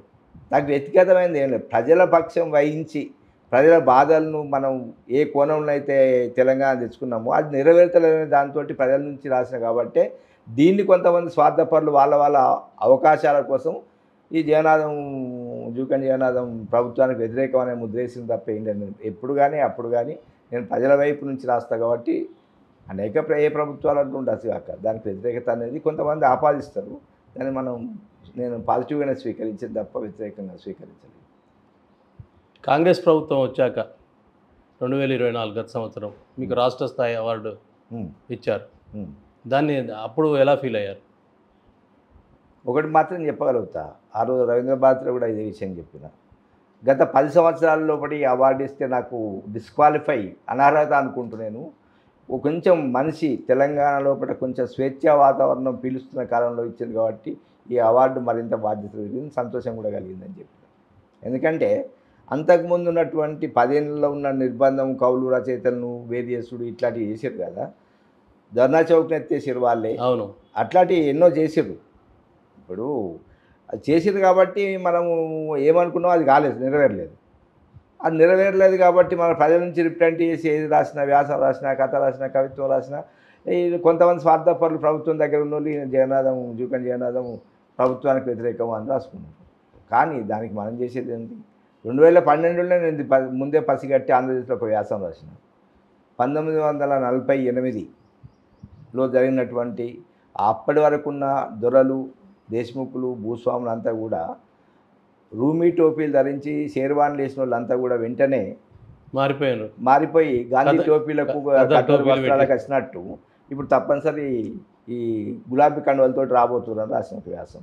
నాకు వ్యక్తిగతమైనది ఏం లేదు. ప్రజల పక్షం వహించి ప్రజల బాధలను మనం ఏ కోణంలో అయితే తెలంగాణ తెచ్చుకున్నామో అది నెరవేర్తలేని దాంతో ప్రజల నుంచి రాసిన కాబట్టి దీన్ని కొంతమంది స్వార్థపరులు వాళ్ళ అవకాశాల కోసం ఈ జూకండి జగన్నాథం ప్రభుత్వానికి వ్యతిరేకం అనే ముద్రేసిన తప్ప ఏంటంటే ఎప్పుడు కానీ అప్పుడు కానీ నేను ప్రజల వైపు నుంచి రాస్తా కాబట్టి ఏ ప్రభుత్వాలు అంటూ ఉండదు కాక దానికి వ్యతిరేకత అనేది కొంతమంది ఆపాదిస్తారు. దాన్ని నేను పాజిటివ్గానే స్వీకరించేది తప్ప వ్యతిరేకంగా స్వీకరించలేదు. కాంగ్రెస్ ప్రభుత్వం వచ్చాక 2024 గత సంవత్సరం మీకు రాష్ట్ర స్థాయి అవార్డు ఇచ్చారు. దాన్ని అప్పుడు ఎలా ఫీల్ అయ్యారు? ఒకటి మాత్రం చెప్పగలుగుతా, ఆ రోజు రవీంద్ర భారతిలో కూడా ఇదే విషయం చెప్పిన. గత 10 సంవత్సరాల లోపల ఈ అవార్డు ఇస్తే నాకు డిస్క్వాలిఫై అనర్హత అనుకుంటున్నాను. కొంచెం మనిషి తెలంగాణ లోపల కొంచెం స్వేచ్ఛా వాతావరణం పీలుస్తున్న కాలంలో ఇచ్చింది కాబట్టి ఈ అవార్డు మరింత బాధ్యత కలిగింది, సంతోషం కూడా కలిగిందని చెప్పిన. ఎందుకంటే అంతకుముందు ఉన్నటువంటి 10 ఏళ్ళలో ఉన్న నిర్బంధం, కౌలు రచయితలను వేదియేసుడు ఇట్లాంటివి చేసారు కదా, ధర్నా చౌక్ని ఎత్తేసారు వాళ్ళే. అవును, అట్లాంటివి ఎన్నో చేసారు. ఇప్పుడు అది చేసారు కాబట్టి మనము ఏమనుకున్నామో అది కాలేదు, నెరవేరలేదు. అది నెరవేరలేదు కాబట్టి మన ప్రజల నుంచి రిప్రజెంట్ చేసి ఏది రాసినా, వ్యాసం రాసినా, కథ రాసినా, కవిత్వం రాసినా కొంతమంది స్వార్థపరులు ప్రభుత్వం దగ్గర ఉన్న వాళ్ళు ఈయన జగన్నాథం జూకండి జగన్నాథం ప్రభుత్వానికి వ్యతిరేకం అని రాసుకున్నారు. కానీ దానికి మనం చేసేది ఏంటి? 2012లో నేను ముందే పసిగట్టి ఆంధ్రప్రదేశ్లో ఒక వ్యాసం రాసిన. 1948లో జరిగినటువంటి అప్పటి వరకున్న దొరలు, దేశ్ముఖులు, భూస్వాములు అంతా కూడా రూమీ టోపీలు ధరించి షేర్వాన్లు వేసిన వాళ్ళంతా కూడా వెంటనే మారిపోయి గాంధీ టోపీలకు వస్త్రాలకు వచ్చినట్టు ఇప్పుడు తప్పనిసరి ఈ గులాబీ కండువలతో రాబోతున్నారని రాసిన ఒక వ్యాసం.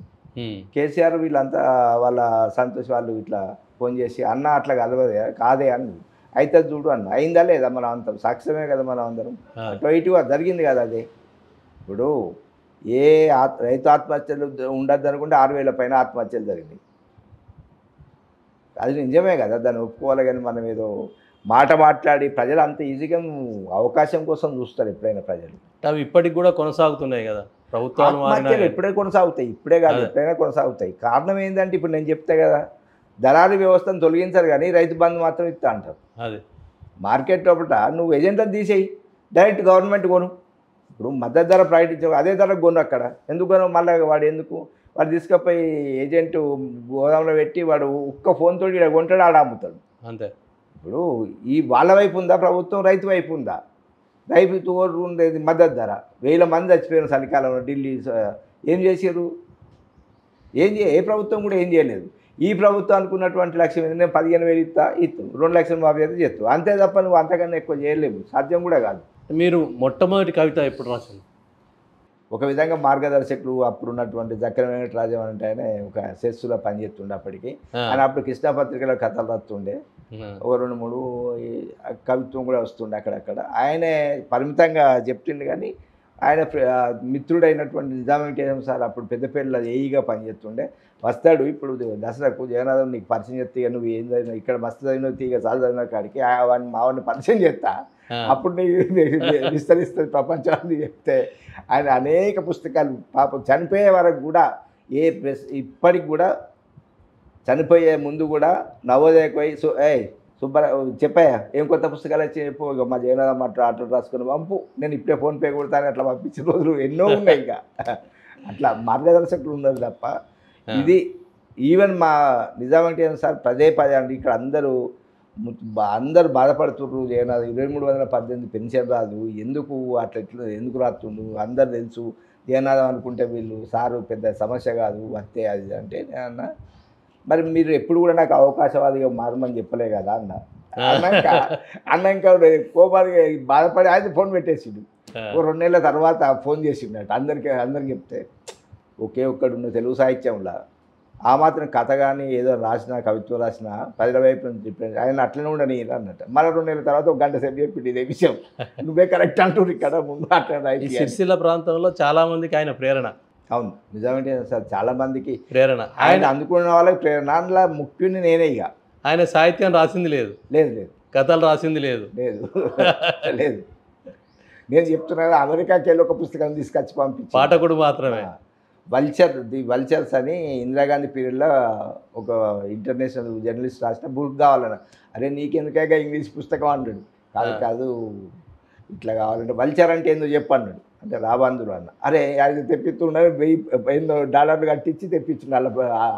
కేసీఆర్ వీళ్ళంతా వాళ్ళ సంతోష్ వాళ్ళు ఇట్లా ఫోన్ చేసి అన్న అట్లా కలవదే కాదే అని అయితే చూడు అన్న. అయిందా లేదా? మనం అంత సాక్ష్యమే కదా మనం అందరం. అటువైటుగా జరిగింది కదా అదే. ఇప్పుడు ఏ రైతు ఆత్మహత్యలు ఉండద్దు అనుకుంటే 6,000 పైన ఆత్మహత్యలు జరిగినాయి. అది నిజమే కదా, దాన్ని ఒప్పుకోవాలి. కానీ మనం ఏదో మాట మాట్లాడి ప్రజలు అంత ఈజీగా అవకాశం కోసం చూస్తారు ఎప్పుడైనా ప్రజలు. అవి ఇప్పటికి కూడా కొనసాగుతున్నాయి కదా ప్రభుత్వాలు. ఎప్పుడే కొనసాగుతాయి, ఇప్పుడే కాదు ఎప్పుడైనా కొనసాగుతాయి. కారణం ఏంటంటే ఇప్పుడు నేను చెప్తే కదా, దళారీ వ్యవస్థను తొలగించారు కానీ రైతు బంధు మాత్రం ఇస్తా అంటారు. అది మార్కెట్ లోపల నువ్వు ఏజెంట్లను తీసేయి, డైరెక్ట్ గవర్నమెంట్ కొను. ఇప్పుడు మద్దతు ధర ప్రకటించావు, అదే ధరకు కొను. అక్కడ ఎందుకు కొను? మళ్ళీ వాడు తీసుకుపోయి ఏజెంట్ గోదాంలో పెట్టి వాడు ఒక్క ఫోన్ తోటి ఇక్కడ కొంటాడు, ఆడ అమ్ముతాడు అంతే. ఇప్పుడు ఈ వాళ్ళ వైపు ఉందా ప్రభుత్వం, రైతు వైపు ఉందా? రైతు ఉండేది మద్దతు ధర. 1000 మంది చచ్చిపోయిన చలికాలంలో ఢిల్లీ. ఏం చేశారు? ఏ ప్రభుత్వం కూడా ఏం చేయలేదు. ఈ ప్రభుత్వం అనుకున్నటువంటి లక్ష్యం ఏంటి? నేను 15,000 ఇస్తూ 2 లక్షలు మాఫీ అయితే చేస్తావు అంతే తప్ప నువ్వు అంతకన్నా ఎక్కువ చేయలేవు, సాధ్యం కూడా కాదు. మీరు మొట్టమొదటి కవిత ఎప్పుడు రాసింది? ఒక విధంగా మార్గదర్శకులు అప్పుడున్నటువంటి జక్కన వెంకటరాజం అంటే ఆయన ఒక సెస్సులో పనిచేస్తుండే. అప్పటికి ఆయన అప్పుడు కృష్ణపత్రికలో కథలు రాస్తుండే. ఒక 2-3 కవిత్వం కూడా వస్తుండే అక్కడక్కడ. ఆయనే పరిమితంగా చెప్తుండే. కానీ ఆయన మిత్రుడైనటువంటి నిజాం వెంకటేశ్వర సార్ అప్పుడు పెద్దపల్లిలో ఏఈగా పనిచేస్తుండే. వస్తాడు ఇప్పుడు దసరాకు, జగన్నాథం నీకు పరిచయం చేస్తే నువ్వు ఏం చదివినావు, ఇక్కడ మస్తు చదివినావు, తీగ సార్ చదివిన కాడికి మావాడిని పరిచయం చేస్తా, అప్పుడు నీకు విస్తరిస్తుంది ప్రపంచాన్ని చెప్తే ఆయన అనేక పుస్తకాలు పాపం చనిపోయే వరకు కూడా ఇప్పటికి కూడా చనిపోయే ముందు కూడా నవోదయకు పోయి చెప్పాయా ఏం కొత్త పుస్తకాలు వచ్చి చెప్పు, మా జగన్నాథం ఆటలు రాసుకుని పంపు, నేను ఇప్పుడే ఫోన్పే కొడతాను అట్లా పంపించిన రోజులు ఎన్నో ఉన్నాయి. ఇంకా అట్లా మార్గదర్శకులు ఉన్నారు తప్ప ఇది ఈవెన్ మా నిజాం వెంకటేశ్వర సార్ పదే అండి ఇక్కడ అందరూ బాధపడుతున్నారు. జగన్నాథ్ 2318 పెన్షన్ రాదు, ఎందుకు అట్లా ఎందుకు రాస్తుండు, అందరు తెలుసు జగన్నాథం అనుకుంటే వీళ్ళు సారు పెద్ద సమస్య కాదు వస్తే అది అంటే అన్న మరి మీరు ఎప్పుడు కూడా నాకు అవకాశవాదిగా మారమని చెప్పలే కదా అన్న. అన్నాక కోపానికి బాధపడి ఆయన ఫోన్ పెట్టేసిండు. 2 నెలల తర్వాత ఫోన్ చేసిండట అందరికి చెప్తే ఒకే ఒక్కడున్న తెలుగు సాహిత్యంలో ఆ మాత్రం కథ కానీ ఏదో రాసినా కవిత్వం రాసినా ప్రజల వైపు నుంచి చెప్పాను ఆయన అట్లనే ఉండని అన్నట్టు. మళ్ళీ 2 నెలల తర్వాత 1 గంట సేపు చెప్పింది ఇదే విషయం, నువ్వే కరెక్ట్ అంటున్నారు ఇక్కడ ముందు అట్లా. సిరిసిల్ల ప్రాంతంలో చాలా మందికి ఆయన ప్రేరణ. అవును నిజామంటే సార్ చాలా మందికి ప్రేరణ, ఆయన అందుకున్న వాళ్ళకి ప్రేరణ. అందులో ముఖ్యుని నేనే. ఇక ఆయన సాహిత్యం రాసింది లేదు, కథలు రాసింది లేదు. నేను చెప్తున్నా అమెరికాకి వెళ్ళి ఒక పుస్తకం తీసుకొచ్చి పంపించి పాఠకుడు మాత్రమే. వల్చర్స్ అని ఇందిరాగాంధీ పీరియడ్లో ఒక ఇంటర్నేషనల్ జర్నలిస్ట్ రాసిన బుక్ కావాలన్న. అరే నీకెందుకైనా ఇంగ్లీష్ పుస్తకం అన్నాడు. కాదు ఇట్లా కావాలంటే వల్చర్ అంటే ఏందో చెప్పన్నాడు. అంటే రాబందులు అన్న. అరే అది తెప్పిస్తున్నారు, $1000 కట్టించి తెప్పించిండు.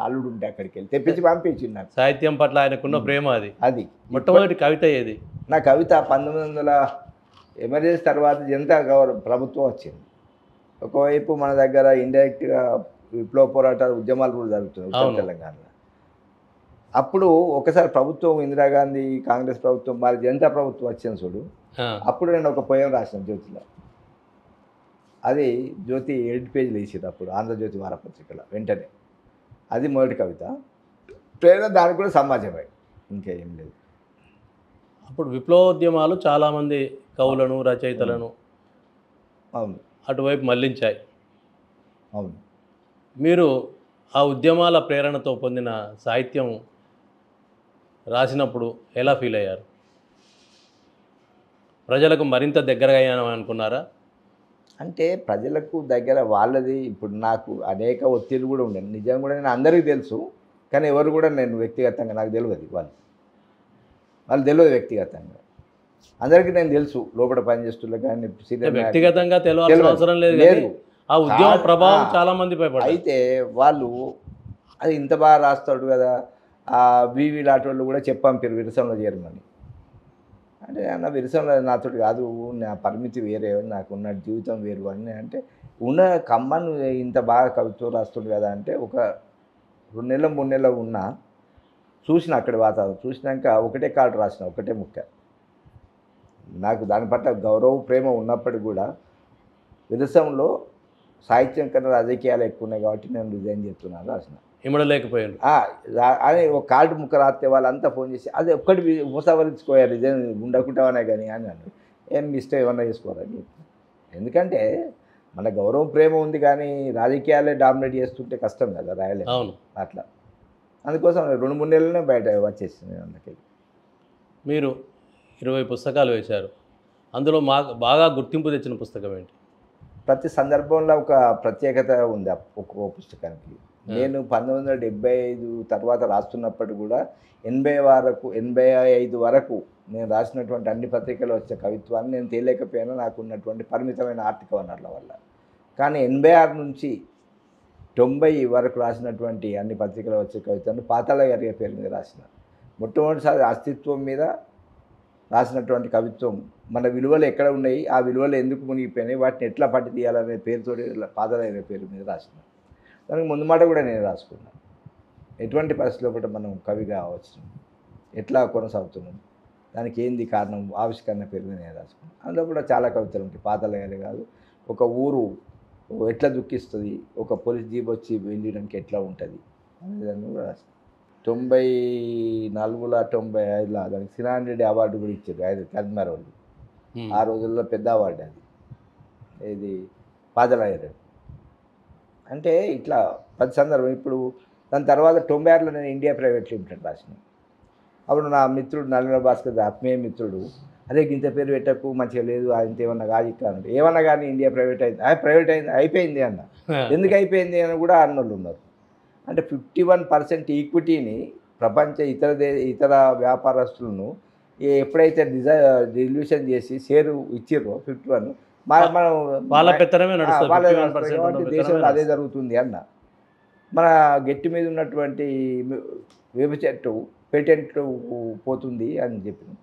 అల్లుడు ఉంటే అక్కడికి వెళ్ళి తెప్పించి పంపించిండు. నాకు సాహిత్యం పట్ల ఆయనకున్న ప్రేమ అది. మొట్టమొదటి కవిత ఏది? నా కవిత 1900 ఎమర్జెన్సీ తర్వాత జనతా ప్రభుత్వం వచ్చింది. ఒకవైపు మన దగ్గర ఇండైరెక్ట్గా విప్లవ పోరాటాలు ఉద్యమాలు కూడా జరుగుతున్నాయి ఉత్తర తెలంగాణలో. అప్పుడు ఒకసారి ప్రభుత్వం ఇందిరాగాంధీ కాంగ్రెస్ ప్రభుత్వం మరి జనతా ప్రభుత్వం వచ్చింది చూడు, అప్పుడు నేను ఒక పోయం రాసిన జ్యోతిలో. అది జ్యోతి 8 పేజీలు వేసారు అప్పుడు ఆంధ్రజ్యోతి వారపత్రికలో వెంటనే. అది మొదటి కవిత. ప్రేరణ దానికి కూడా సమాజమే, ఇంకేం లేదు. అప్పుడు విప్లవోద్యమాలు చాలామంది కవులను రచయితలను అవును అటువైపు మళ్లించాయి. అవును. మీరు ఆ ఉద్యమాల ప్రేరణతో పొందిన సాహిత్యం రాసినప్పుడు ఎలా ఫీల్ అయ్యారు? ప్రజలకు మరింత దగ్గరగా అయ్యాను అనుకున్నారా? అంటే ప్రజలకు దగ్గర వాళ్ళది. ఇప్పుడు నాకు అనేక ఒత్తిళ్ళు కూడా ఉండేది నిజం కూడా, నేను అందరికీ తెలుసు. కానీ ఎవరు కూడా నేను వ్యక్తిగతంగా నాకు తెలియదు, వాళ్ళు తెలియదు వ్యక్తిగతంగా. అందరికీ నేను తెలుసు లోపల పనిచేస్తున్నా కానీ సీనియర్ వ్యక్తిగతంగా తెలియాల్సిన అవసరం లేదు కానీ ఆ ఉద్యమ ప్రభావం చాలా మంది పైపడ్డారు. అయితే వాళ్ళు అది ఇంత బాగా రాస్తాడు కదా ఆ వివి లాంటి వాళ్ళు కూడా చెప్పంపారు విరసంలో చేరమని. అంటే అన్న విరసంలో నాతో కాదు, నా పరిమితి వేరే, నాకున్న జీవితం వేరు అని. అంటే ఉన్న కమ్మను ఇంత బాగా కవిత్వం రాస్తుండు కదా అంటే ఒక 2 నెలలు 3 నెలలు ఉన్నా చూసిన అక్కడి వాతావరణం చూసినాక ఒకటే కార్డు రాసిన, ఒకటే ముక్క. నాకు దాని పట్ల గౌరవ ప్రేమ ఉన్నప్పటికీ కూడా విరసంలో సాహిత్యం కన్నా రాజకీయాలు ఎక్కువ ఉన్నాయి కాబట్టి నేను రిజైన్ చేస్తున్నాను రాసిన. ఇమ్మడలేకపోయాను అని ఒక కార్డు ముక్క రాస్తే వాళ్ళంతా ఫోన్ చేసి అది ఒక్కటి ఉపసంహరించుకోయారు రిజైన్ ఉండకుంటామనే కానీ అని అన్నాడు. ఏం ఇష్టం ఏమన్నా చేసుకోవాలని. ఎందుకంటే మన గౌరవం ప్రేమ ఉంది కానీ రాజకీయాలే డామినేట్ చేస్తుంటే కష్టం కదా రాయలేదు. అవును అట్లా అందుకోసం 2-3 నెలలనే బయట వచ్చేసింది అందుకే. మీరు 20 పుస్తకాలు వేశారు, అందులో బాగా గుర్తింపు తెచ్చిన పుస్తకం ఏంటి? ప్రతి సందర్భంలో ఒక ప్రత్యేకత ఉంది ఒక్కొక్క పుస్తకానికి. నేను 1975 తర్వాత రాస్తున్నప్పటికీ కూడా 85 వరకు నేను రాసినటువంటి అన్ని పత్రికలు వచ్చే కవిత్వాన్ని నేను తేలేకపోయినా నాకు ఉన్నటువంటి పరిమితమైన ఆర్థిక వనరుల వల్ల. కానీ 86 నుంచి 90 వరకు రాసినటువంటి అన్ని పత్రికలు వచ్చే కవిత్వాన్ని పాతాళ గారి పేరు మీద రాసిన. మొట్టమొదటిసారి అస్తిత్వం మీద రాసినటువంటి కవిత్వం, మన విలువలు ఎక్కడ ఉన్నాయి, ఆ విలువలు ఎందుకు మునిగిపోయినాయి, వాటిని ఎట్లా పట్టి తీయాలనే పేరుతో పాతాళ గారి పేరు మీద రాసిన. దానికి ముందు మాట కూడా నేను రాసుకున్నాను. ఎటువంటి పరిస్థితుల్లో కూడా మనం కవిగా అవచ్చు, ఎట్లా కొనసాగుతున్నాం, దానికి ఏంది కారణం, ఆవిష్కరణ పేరు మీద నేను రాసుకున్నాను. అందులో కూడా చాలా కవితలు ఉంటాయి. పాతాళ గారి కాదు, ఒక ఊరు ఎట్లా దుఃఖిస్తుంది, ఒక పోలీస్ జీప్ వచ్చి వెళ్ళడానికి ఎట్లా ఉంటుంది అనేదాన్ని కూడా రాసుకున్నాను. 94 95 దానికి సినాన్ రెడ్డి అవార్డు కూడా ఇచ్చారు కరీంనగర్ వాళ్ళు. ఆ రోజుల్లో పెద్ద అవార్డు అది, ఇది పాతాళ గారి. అంటే ఇట్లా ప్రతి సందర్భం. ఇప్పుడు దాని తర్వాత 96లో నేను ఇండియా ప్రైవేట్ లిమిటెడ్ రాసిన. అప్పుడు నా మిత్రుడు నల్గొండ భాస్కర్ ఆత్మీయ మిత్రుడు, అదే ఇంత పేరు పెట్టకు మంచిగా లేదు, ఇంత ఏమన్నా కాదు ఇక్కడ అంటే, ఏమన్నా కానీ ఇండియా ప్రైవేట్ అయింది, ప్రైవేట్ అయింది అయిపోయింది అన్న. ఎందుకు అయిపోయింది అని కూడా అన్నోళ్ళు ఉన్నారు. అంటే 51% ఈక్విటీని ప్రపంచ ఇతర వ్యాపారస్తులను ఎప్పుడైతే రిజల్యూషన్ చేసి షేరు ఇచ్చిర్రో 51 మనం వాళ్ళ పెత్తనమే నడుస్తుంది, దేశంలో అదే జరుగుతుంది అన్న. మన గట్టి మీద ఉన్నటువంటి వేప చెట్టు పేటెంట్ పోతుంది అని చెప్పినాం,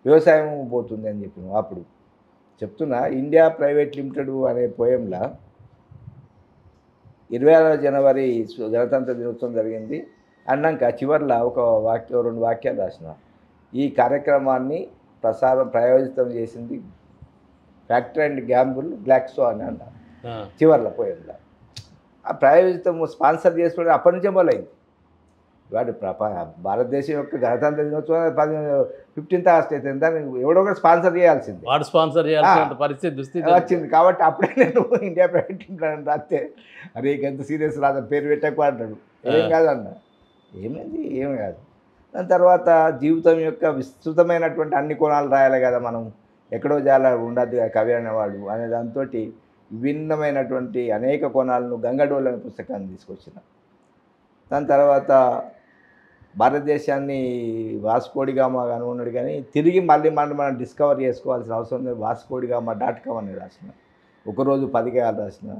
వ్యవసాయం పోతుంది అని చెప్పినాం. అప్పుడు చెప్తున్నా, ఇండియా ప్రైవేట్ లిమిటెడ్ అనే పోయంలో 26 జనవరి గణతంత్ర దినోత్సవం జరిగింది అన్నాక చివర్లో ఒక 2 వాక్యాలు రాసిన. ఈ కార్యక్రమాన్ని ప్రాయోజితం చేసింది ఫ్యాక్టర్ అండ్ గ్యాంబుల్ గ్లాక్సో అని అన్నారు చివర్లో పోయంలో. ఆ ప్రాయోజితం స్పాన్సర్ చేసుకోవడం అప్పటి నుంచే మొదలైంది. వాడు భారతదేశం యొక్క గణతంత్ర దినోత్సవం 15th ఆగస్ట్ అయితే దాన్ని ఎవడో ఒకటి స్పాన్సర్ చేయాల్సింది, వాడు స్పాన్సర్ చేయాల్సిన పరిస్థితి దుస్థితి వచ్చింది. కాబట్టి అప్పుడే నేను ఇండియా ప్రైవేట్ లిమిటెడ్ రాస్తే, అరే ఎంత సీరియస్ రాదా పేరు పెట్టకు అంటాడు. ఏం కాదన్న, ఏమైంది ఏమి కాదు. దాని తర్వాత జీవితం యొక్క విస్తృతమైనటువంటి అన్ని కోణాలు రాయాలి కదా మనం, ఎక్కడో చాలా ఉండద్దు కవి అనేవాడు అనే దాంతో విభిన్నమైనటువంటి అనేక కోణాలను గంగడోల్ అనే పుస్తకాన్ని తీసుకొచ్చిన. దాని తర్వాత భారతదేశాన్ని వాస్కోడిగామా అనుకున్నాడు కానీ తిరిగి మళ్ళీ మనం డిస్కవర్ చేసుకోవాల్సిన అవసరం లేదు. వాస్కోడిగామా.com అని రాసిన, ఒకరోజు 10 గేయాలు రాసిన,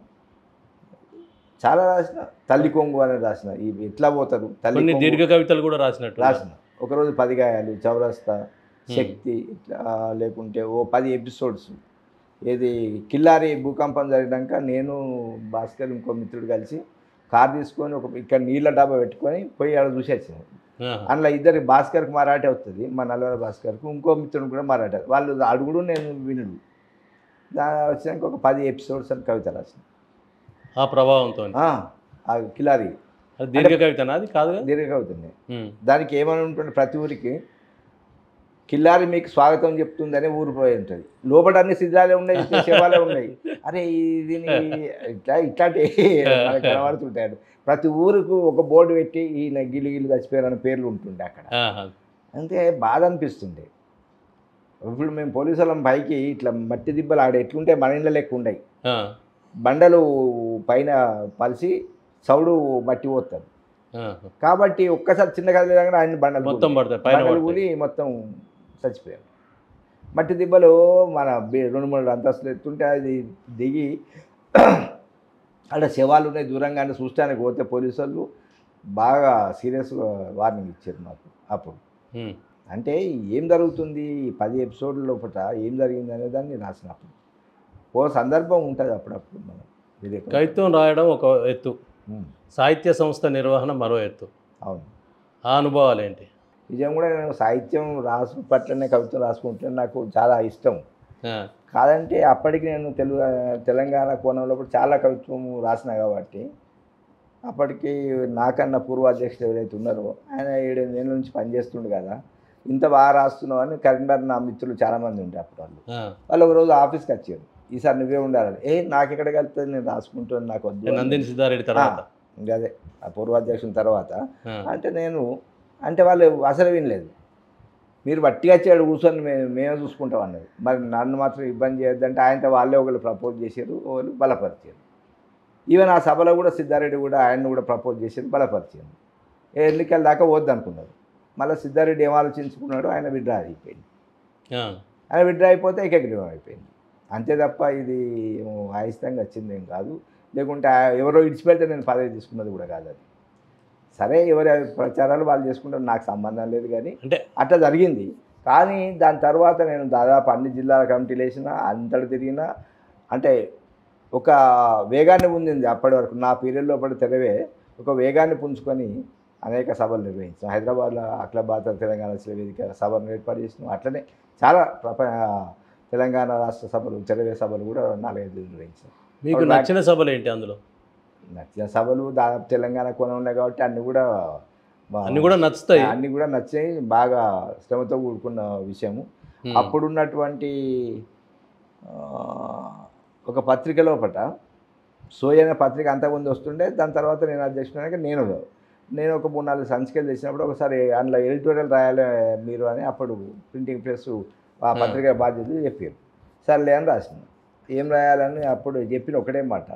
చాలా రాసిన. తల్లి కొంగు అనేది రాసిన, ఇవి ఎట్లా పోతారు తల్లి దీర్ఘ కవితలు కూడా రాసిన. ఒకరోజు 10 గేయాలు, చౌరస్తా, శక్తి, ఇట్లా లేకుంటే 10 ఎపిసోడ్స్. ఏది కిల్లారి భూకంపం జరిగినాక నేను భాస్కర్ ఇంకో మిత్రుడు కలిసి కార్ తీసుకొని ఇక్కడ నీళ్ళ డబ్బా పెట్టుకొని పోయి ఆడ చూసి వచ్చినాం. అందులో ఇద్దరు, భాస్కర్కి మరాఠీ వస్తుంది, మా నల్గొండ భాస్కర్కి, ఇంకో మిత్రుడు కూడా మరాఠీ. వాళ్ళు అడుగుడు నేను వినుడు. వచ్చినాక ఒక 10 ఎపిసోడ్స్ అని కవిత రాసిన. ఆ ప్రభావంతో ఆ కిలారి దీర్ఘ కవితనా? అది కాదు, దీర్ఘ కవితనే. దానికి ఏమని ఉంటుంది, ప్రతి ఊరికి కిల్లారి మీకు స్వాగతం చెప్తుందని ఊరు పోయి ఉంటుంది. లోపల అన్ని సిద్ధాలే ఉన్నాయి, శవాలే ఉన్నాయి. అరే దీని ఇట్లాంటి కనబడుతుంటాడు. ప్రతి ఊరుకు ఒక బోర్డు పెట్టి ఈయన గిల్లు చచ్చిపోయారని పేర్లు ఉంటుండే అక్కడ. అంతే బాధ అనిపిస్తుంది. ఇప్పుడు మేము పోలీసు వాళ్ళం పైకి ఇట్లా మట్టి దిబ్బలు ఆడ ఎట్లుంటే మన ఇళ్ళ లెక్క ఉండయి, బండలు పైన పలిసి సౌడు మట్టి పోతారు. కాబట్టి ఒక్కసారి చిన్న కదలేదంగా ఆయన బండలు మొత్తం పడతాయి, కూలి మొత్తం చచ్చిపోయారు. మట్టి దిబ్బలు మన 2-3 అంతస్తులు ఎత్తుంటే అది దిగి అక్కడ శవాలు ఉన్నాయి దూరంగానే చూస్తానికి పోతే పోలీసు వాళ్ళు బాగా సీరియస్గా వార్నింగ్ ఇచ్చారు మాకు అప్పుడు. అంటే ఏం జరుగుతుంది 10 ఎపిసోడ్ల లోపల ఏం జరిగింది అనే దాన్ని రాసినప్పుడు ఓ సందర్భం ఉంటుంది అప్పుడప్పుడు. మనం కవిత్వం రాయడం ఒక ఎత్తు, సాహిత్య సంస్థ నిర్వహణ మరో ఎత్తు. అవును. ఆ అనుభవాలు ఏంటి? నిజం కూడా నేను సాహిత్యం పట్లనే కవిత్వం రాసుకుంటే నాకు చాలా ఇష్టం. కాదంటే అప్పటికి నేను తెలంగాణ కోణంలో కూడా చాలా కవిత్వం రాసిన కాబట్టి అప్పటికి నాకన్నా పూర్వాధ్యక్షుడు ఎవరైతే ఉన్నారో ఆయన 7-8 ఏళ్ళ నుంచి పనిచేస్తుండే కదా, ఇంత బాగా రాస్తున్నావు అని కరీంనగర్ నా మిత్రులు చాలామంది ఉంటే అప్పుడు వాళ్ళు ఒక రోజు ఆఫీస్కి వచ్చారు, ఈసారి నువ్వే ఉండాలని. నాకు ఎక్కడికి వెళ్తుంది, నేను రాసుకుంటాను, నాకు వద్దు. నందిని సిద్ధారెడ్డి తర్వాత అదే ఆ పూర్వాధ్యక్షుని తర్వాత అంటే వాళ్ళు అసలు వినలేదు. మీరు బట్టిగా వచ్చాడు కూర్చొని మేమే చూసుకుంటాం అన్నది. మరి నన్ను మాత్రం ఇబ్బంది చేయొద్దంటే ఆయనతో వాళ్ళే ఒకళ్ళు ప్రపోజ్ చేశారు, వాళ్ళు బలపరిచారు. ఈవెన్ ఆ సభలో కూడా సిద్ధారెడ్డి కూడా ఆయన్ని కూడా ప్రపోజ్ చేశారు, బలపరిచారు. ఎన్నికల దాకా వద్దనుకున్నారు. మళ్ళీ సిద్ధారెడ్డి ఏం ఆలోచించుకున్నాడు, ఆయన విడ్రా అయిపోయింది. ఆయన విడ్రా అయిపోతే ఏకగ్రీవం అయిపోయింది. అంతే తప్ప ఇది ఆయిస్తంగా వచ్చింది ఏం కాదు. లేకుంటే ఎవరో ఇడిచిపెడితే నేను పదవి తీసుకున్నది కూడా కాదు. అది సరే, ఎవరి ప్రచారాలు వాళ్ళు చేసుకుంటారు, నాకు సంబంధం లేదు. కానీ అంటే అట్లా జరిగింది. కానీ దాని తర్వాత నేను దాదాపు అన్ని జిల్లాల కమిటీలు వేసినా, అంతటి తిరిగినా, అంటే ఒక వేగాన్ని పొందింది అప్పటి వరకు. నా పీరియడ్లో పడి తెరవే ఒక వేగాన్ని పుంజుకొని అనేక సభలు నిర్వహించాం. హైదరాబాద్లో అఖిల భారత తెలంగాణ వేదిక సభను ఏర్పాటు చేసినాం. అట్లనే చాలా తెలంగాణ రాష్ట్ర సభలు, తెరవే సభలు కూడా 4-5 నిర్వహించాం. మీకు నచ్చిన సభలు ఏంటి? అందులో నచ్చిన సభలు దాదాపు తెలంగాణ కోణం ఉన్నాయి కాబట్టి అన్నీ కూడా నచ్చుతాయి. అన్నీ కూడా నచ్చాయి. బాగా శ్రమతో కూడుకున్న విషయము. అప్పుడున్నటువంటి ఒక పత్రిక లోపల సోయి అనే పత్రిక అంతకుముందు వస్తుండే. దాని తర్వాత నేను అధ్యక్షుడిగా నేను ఒక 3-4 సంచికలు చేసినప్పుడు ఒకసారి అందులో ఎడిటోరియల్ రాయాలి మీరు అని అప్పుడు ప్రింటింగ్ ప్రెస్ ఆ పత్రిక బాధ్యతలు చెప్పారు. సర్లే అని రాసిన. ఏం రాయాలని అప్పుడు చెప్పిన ఒకటే మాట,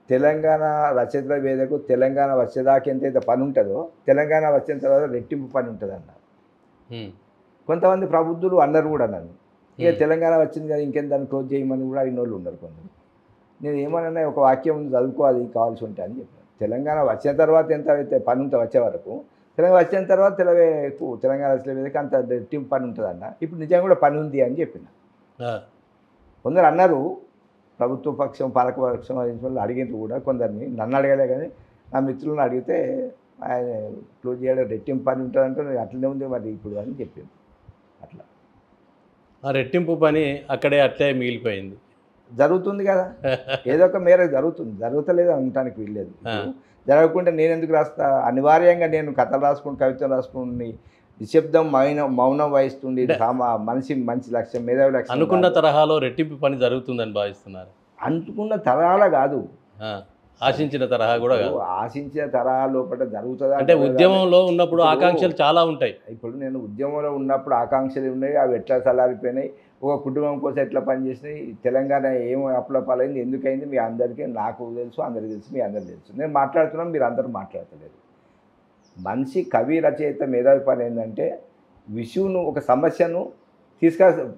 తెలంగాణ రచయితల వేదకు తెలంగాణ వచ్చేదాకా ఎంతైతే పని ఉంటుందో తెలంగాణ వచ్చిన తర్వాత రెట్టింపు పని ఉంటుంది అన్నారు. కొంతమంది ప్రబుద్ధులు అన్నారు కూడా నన్ను, ఇక తెలంగాణ వచ్చింది కదా ఇంకేం దాన్ని క్లోజ్ చేయమని కూడా ఇన్నోళ్ళు ఉన్నారు కొందరు. నేను ఏమన్నా ఒక వాక్యం ఉంది చదువుకోవాలి కావాల్సి ఉంటే అని చెప్పాను. తెలంగాణ వచ్చిన తర్వాత ఎంత అయితే పని ఉంటే వచ్చే వరకు, తెలంగాణ వచ్చిన తర్వాత తెలంగాణ వచ్చిన వేదకు అంత రెట్టింపు పని ఉంటుంది అన్న. ఇప్పుడు నిజంగా కూడా పని ఉంది అని చెప్పిన. కొందరు అన్నారు, ప్రభుత్వ పక్షం పాలకపక్షం వాళ్ళు అడిగినట్టు కూడా కొందరిని, నన్ను అడగలే కానీ నా మిత్రులను అడిగితే ఆయన క్లోజ్ చేయడం రెట్టింపు పని ఉంటుందంటే అట్లనే ఉంది మరి ఇప్పుడు అని చెప్పింది. అట్లా ఆ రెట్టింపు పని అక్కడే అట్లే మిగిలిపోయింది. జరుగుతుంది కదా, ఏదో ఒక మేరకు జరుగుతుంది, జరుగుతలేదు అనటానికి వీల్లేదు. జరగకుండా నేను ఎందుకు రాస్తా? అనివార్యంగా నేను కథలు రాసుకుని కవిత్వం రాసుకుని నిశ్శబ్దం మౌనం వహిస్తుంది. మనిషి మంచి లక్ష్యం, మేధావి లక్ష్యం. అనుకున్న తరహాలో రెట్టింపు పని జరుగుతుందని భావిస్తున్నారు? అనుకున్న తరహాల కాదు, ఆశించిన తరహా కూడా కాదు. ఆశించిన తరహా లోపల జరుగుతుందా అంటే ఉద్యమంలో ఉన్నప్పుడు ఆకాంక్షలు చాలా ఉంటాయి. ఇప్పుడు నేను ఉద్యమంలో ఉన్నప్పుడు ఆకాంక్షలు ఉన్నాయి, అవి ఎట్లా చల్లారిపోయినాయి, ఒక కుటుంబం కోసం ఎట్లా పనిచేసినాయి, తెలంగాణ ఏం అప్పులపాలైంది, ఎందుకైంది మీ అందరికీ, నాకు తెలుసు, అందరికీ తెలుసు, మీ అందరికీ తెలుసు. నేను మాట్లాడుతున్నాను, మీరు అందరూ మాట్లాడతలేదు. మనిషి కవి రచయిత మేధావి పని ఏంటంటే విషువును, ఒక సమస్యను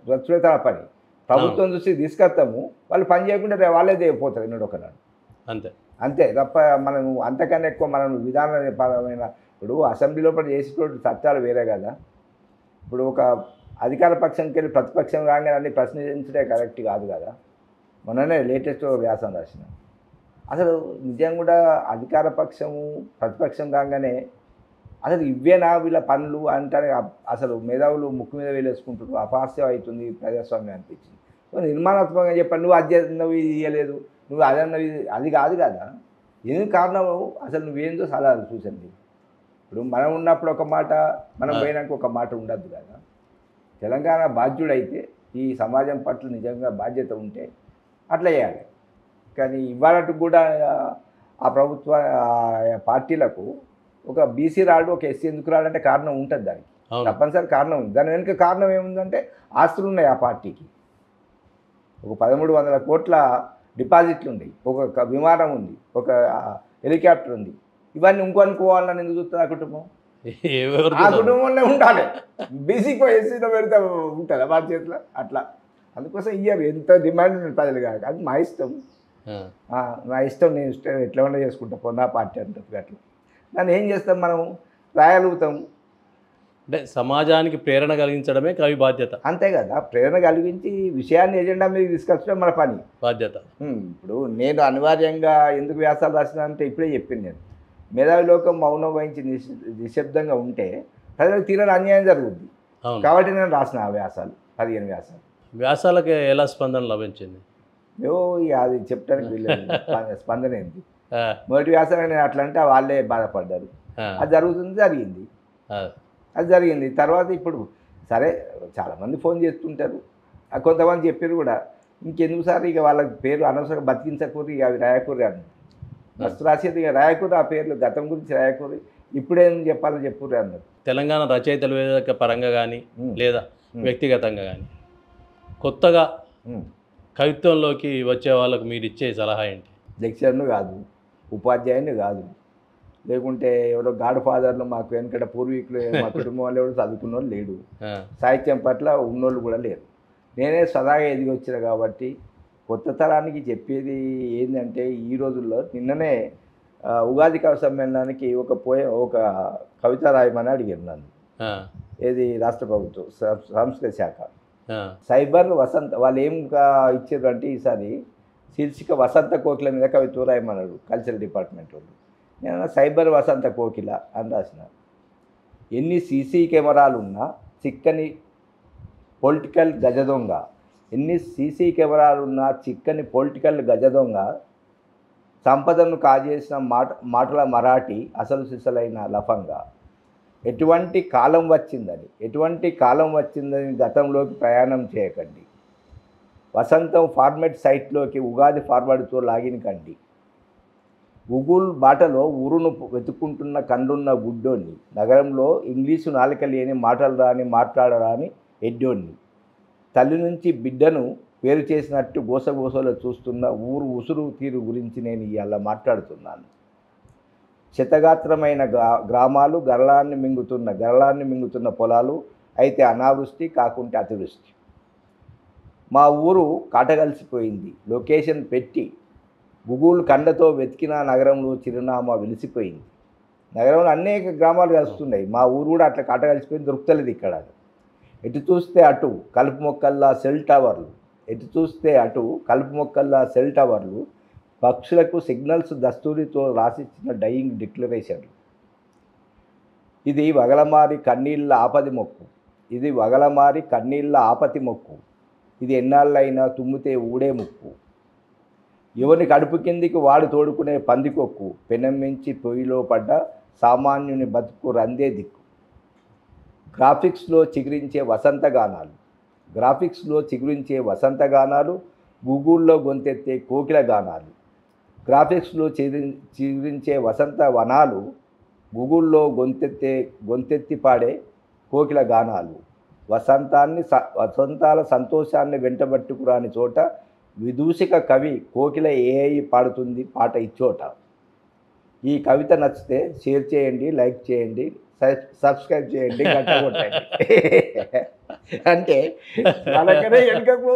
ప్రచురిత పని. ప్రభుత్వం చూసి తీసుకొస్తాము, వాళ్ళు పని చేయకుండా వాళ్ళే పోతారు ఎన్నడొకనాడు. అంతే తప్ప మనం అంతకన్నా ఎక్కువ మనం విధానపరమైన, ఇప్పుడు అసెంబ్లీలో చేసేటువంటి చట్టాలు వేరే కదా. ఇప్పుడు ఒక అధికార పక్షంకి వెళ్ళి ప్రతిపక్షం రాగానే అన్ని ప్రశ్నించడే కరెక్ట్ కాదు కదా. మొన్ననే లేటెస్ట్ వ్యాసం రాసిన. అసలు నిజం కూడా అధికార పక్షము ప్రతిపక్షం కాగానే అసలు ఇవేనా వీళ్ళ పనులు అంటే అసలు మేధావులు ముక్కు మీద వేలేసుకుంటారు, అపహాస్యం అవుతుంది ప్రజాస్వామ్యం అనిపించింది. నిర్మాణాత్మకంగా చెప్పండి, నువ్వు అది నువ్వు ఇది ఇవ్వలేదు, నువ్వు అదన్నవి, అది కాదు కదా. ఎందుకు కారణం అసలు నువ్వేందో సలహాలు చూసండి. ఇప్పుడు మనం ఉన్నప్పుడు ఒక మాట, మనం పోయినాక ఒక మాట ఉండద్దు కదా. తెలంగాణ బాధ్యుడైతే, ఈ సమాజం పట్ల నిజంగా బాధ్యత ఉంటే అట్లా చేయాలి. కానీ ఇవాళకు కూడా ఆ ప్రభుత్వ పార్టీలకు ఒక బీసీ రాడు, ఒక ఎస్సీ ఎందుకు రాడంటే కారణం ఉంటుంది, దానికి తప్పనిసరి కారణం ఉంది. దాని వెనుక కారణం ఏముందంటే ఆస్తులు ఉన్నాయి ఆ పార్టీకి. ఒక 1300 కోట్ల డిపాజిట్లు ఉన్నాయి, ఒక విమానం ఉంది, ఒక హెలికాప్టర్ ఉంది. ఇవన్నీ ఇంకో అనుకోవాలని ఎందుకు చూస్తుంది ఆ కుటుంబం? ఎవరు ఆ కుటుంబంలో ఉండాలి. బీసీకి ఎస్సీలో పెడితే ఉంటుందా వారి చేతిలో? అట్లా అందుకోసం ఇయ్యరు. ఎంత డిమాండ్ ఉన్న ప్రజలు కాదు, అది మా ఇష్టం. నా ఇష్టం, నేను ఇష్టం ఎట్లా ఉన్నా చేసుకుంటా పో, నా పార్టీ అంటారు అట్లా. దాన్ని ఏం చేస్తాం మనం? రాయగలుగుతాం. అంటే సమాజానికి ప్రేరణ కలిగించడమే కవి బాధ్యత. అంతే కదా, ప్రేరణ కలిగించి విషయాన్ని ఎజెండా మీద తీసుకొచ్చడం మన పని, బాధ్యత. ఇప్పుడు నేను అనివార్యంగా ఎందుకు వ్యాసాలు రాసిన అంటే ఇప్పుడే చెప్పింది. నేను మేధావి లోకం మౌనం వహించి నిశ్శబ్దంగా ఉంటే ప్రజలకు తీరని అన్యాయం జరుగుద్ది. కాబట్టి నేను రాసిన ఆ వ్యాసాలు 15 వ్యాసాలు. వ్యాసాలకు ఎలా స్పందన లభించింది? అది చెప్పడానికి వీళ్ళేది స్పందన ఏంటి? మొదటి వ్యాసాలు నేను అట్లా అంటే వాళ్ళే బాధపడ్డారు. అది జరిగింది. అది జరిగింది. తర్వాత ఇప్పుడు సరే చాలామంది ఫోన్ చేస్తుంటారు, కొంతమంది చెప్పారు కూడా, ఇంకెందుకు సార్ ఇక వాళ్ళ పేరు అనవసరంగా బతికించకూరి, ఇక అవి రాయకూరి అన్నారు. మస్తు రాసేది ఇక రాయకూరి, ఆ పేర్లు గతం గురించి రాయకూరి, ఇప్పుడేం చెప్పాలని చెప్పుర్రి అన్నారు. తెలంగాణ రచయితలు వేదిక పరంగా కానీ లేదా వ్యక్తిగతంగా కానీ కొత్తగా కవిత్వంలోకి వచ్చే వాళ్ళకు మీరు ఇచ్చే సలహా ఏంటి? లెక్చర్ను కాదు, ఉపాధ్యాయుని కాదు, లేకుంటే ఎవరో గాడ్ ఫాదర్లు మాకు వెనకట పూర్వీకులు మా కుటుంబం వాళ్ళు ఎవరు చదువుకున్న వాళ్ళు లేడు, సాహిత్యం పట్ల ఉన్నోళ్ళు కూడా లేరు. నేనే సదాగా ఎదిగి వచ్చిన కాబట్టి కొత్త తరానికి చెప్పేది ఏంటంటే, ఈ రోజుల్లో నిన్ననే ఉగాది కవి సమ్మేళనానికి ఒక కవిత రాయమని అడిగారు నన్ను. ఏది రాష్ట్ర ప్రభుత్వం సంస్కృతి శాఖ సైబర్ వసంత వాళ్ళు ఏం ఇచ్చారు అంటే, ఈసారి శీర్షిక వసంత కోకిల మీద కవిత్వం రాయమన్నాడు కల్చరల్ డిపార్ట్మెంట్ వాళ్ళు. నేను సైబర్ వసంత కోకిల అని రాసిన. ఎన్ని సీసీ కెమెరాలు ఉన్నా చిక్కని పొలిటికల్ గజదొంగ, ఎన్ని సీసీ కెమెరాలు ఉన్నా చిక్కని పొలిటికల్ గజదొంగ, సంపదను కాజేసిన మాటల మరాఠీ అసలు సిసలైన లఫంగా. ఎటువంటి కాలం వచ్చిందని గతంలోకి ప్రయాణం చేయకండి. వసంతం ఫార్మెట్ సైట్లోకి ఉగాది ఫార్వర్డ్తో లాగిన్ కండి. గూగుల్ బాటలో ఊరును వెతుక్కుంటున్న కండున్న గుడ్డోన్ని, నగరంలో ఇంగ్లీషు నాలుక లేని మాట్లాడరాని ఎడ్డోన్ని, తల్లి నుంచి బిడ్డను వేరు చేసినట్టు గోసగోసలో చూస్తున్న ఊరు ఉసురు తీరు గురించి నేను ఇవాళ మాట్లాడుతున్నాను. శతగాత్రమైన గ్రామాలు, గరళాన్ని మింగుతున్న పొలాలు, అయితే అనావృష్టి కాకుంటే అతివృష్టి. మా ఊరు కాటగలిసిపోయింది, లొకేషన్ పెట్టి గూగుల్ కండతో వెతికిన నగరంలో చిరునామా వెలిసిపోయింది. నగరంలో అనేక గ్రామాలు కలుస్తున్నాయి, మా ఊరు కూడా అట్లా కాటగలిసిపోయింది, దొరుకుతలేదు ఇక్కడ. ఎటు చూస్తే అటు కలుపు మొక్కల్లా సెల్ టవర్లు, పక్షులకు సిగ్నల్స్ దస్తూరితో రాసిచ్చిన డయింగ్ డిక్లరేషన్లు. ఇది వగలమారి కన్నీళ్ళ ఆపతి మొక్కు, ఇది ఎన్నాళ్ళైనా తుమ్మితే ఊడే ముక్కు. ఎవరిని కడుపు కిందికి వాడు తోడుకునే పందికొక్కు, పెనం మించి పొయ్యిలో పడ్డ సామాన్యుని బతుకు రందే దిక్కు. గ్రాఫిక్స్లో చిగురించే వసంత గానాలు, గూగుల్లో గొంతెత్తే కోకిల గానాలు. గ్రాఫిక్స్లో చిగురించే వసంత వనాలు, గూగుల్లో గొంతెత్తి పాడే కోకిల గానాలు. వసంతాల సంతోషాన్ని వెంటబట్టుకురాని చోట విదూషిక కవి కోకిల ఏఐ పాడుతుంది పాట ఇచ్చోట. ఈ కవిత నచ్చితే షేర్ చేయండి, లైక్ చేయండి, సబ్స్క్రైబ్ చేయండి, గంట కొట్టండి. అంటే మనకనే వెనుకకు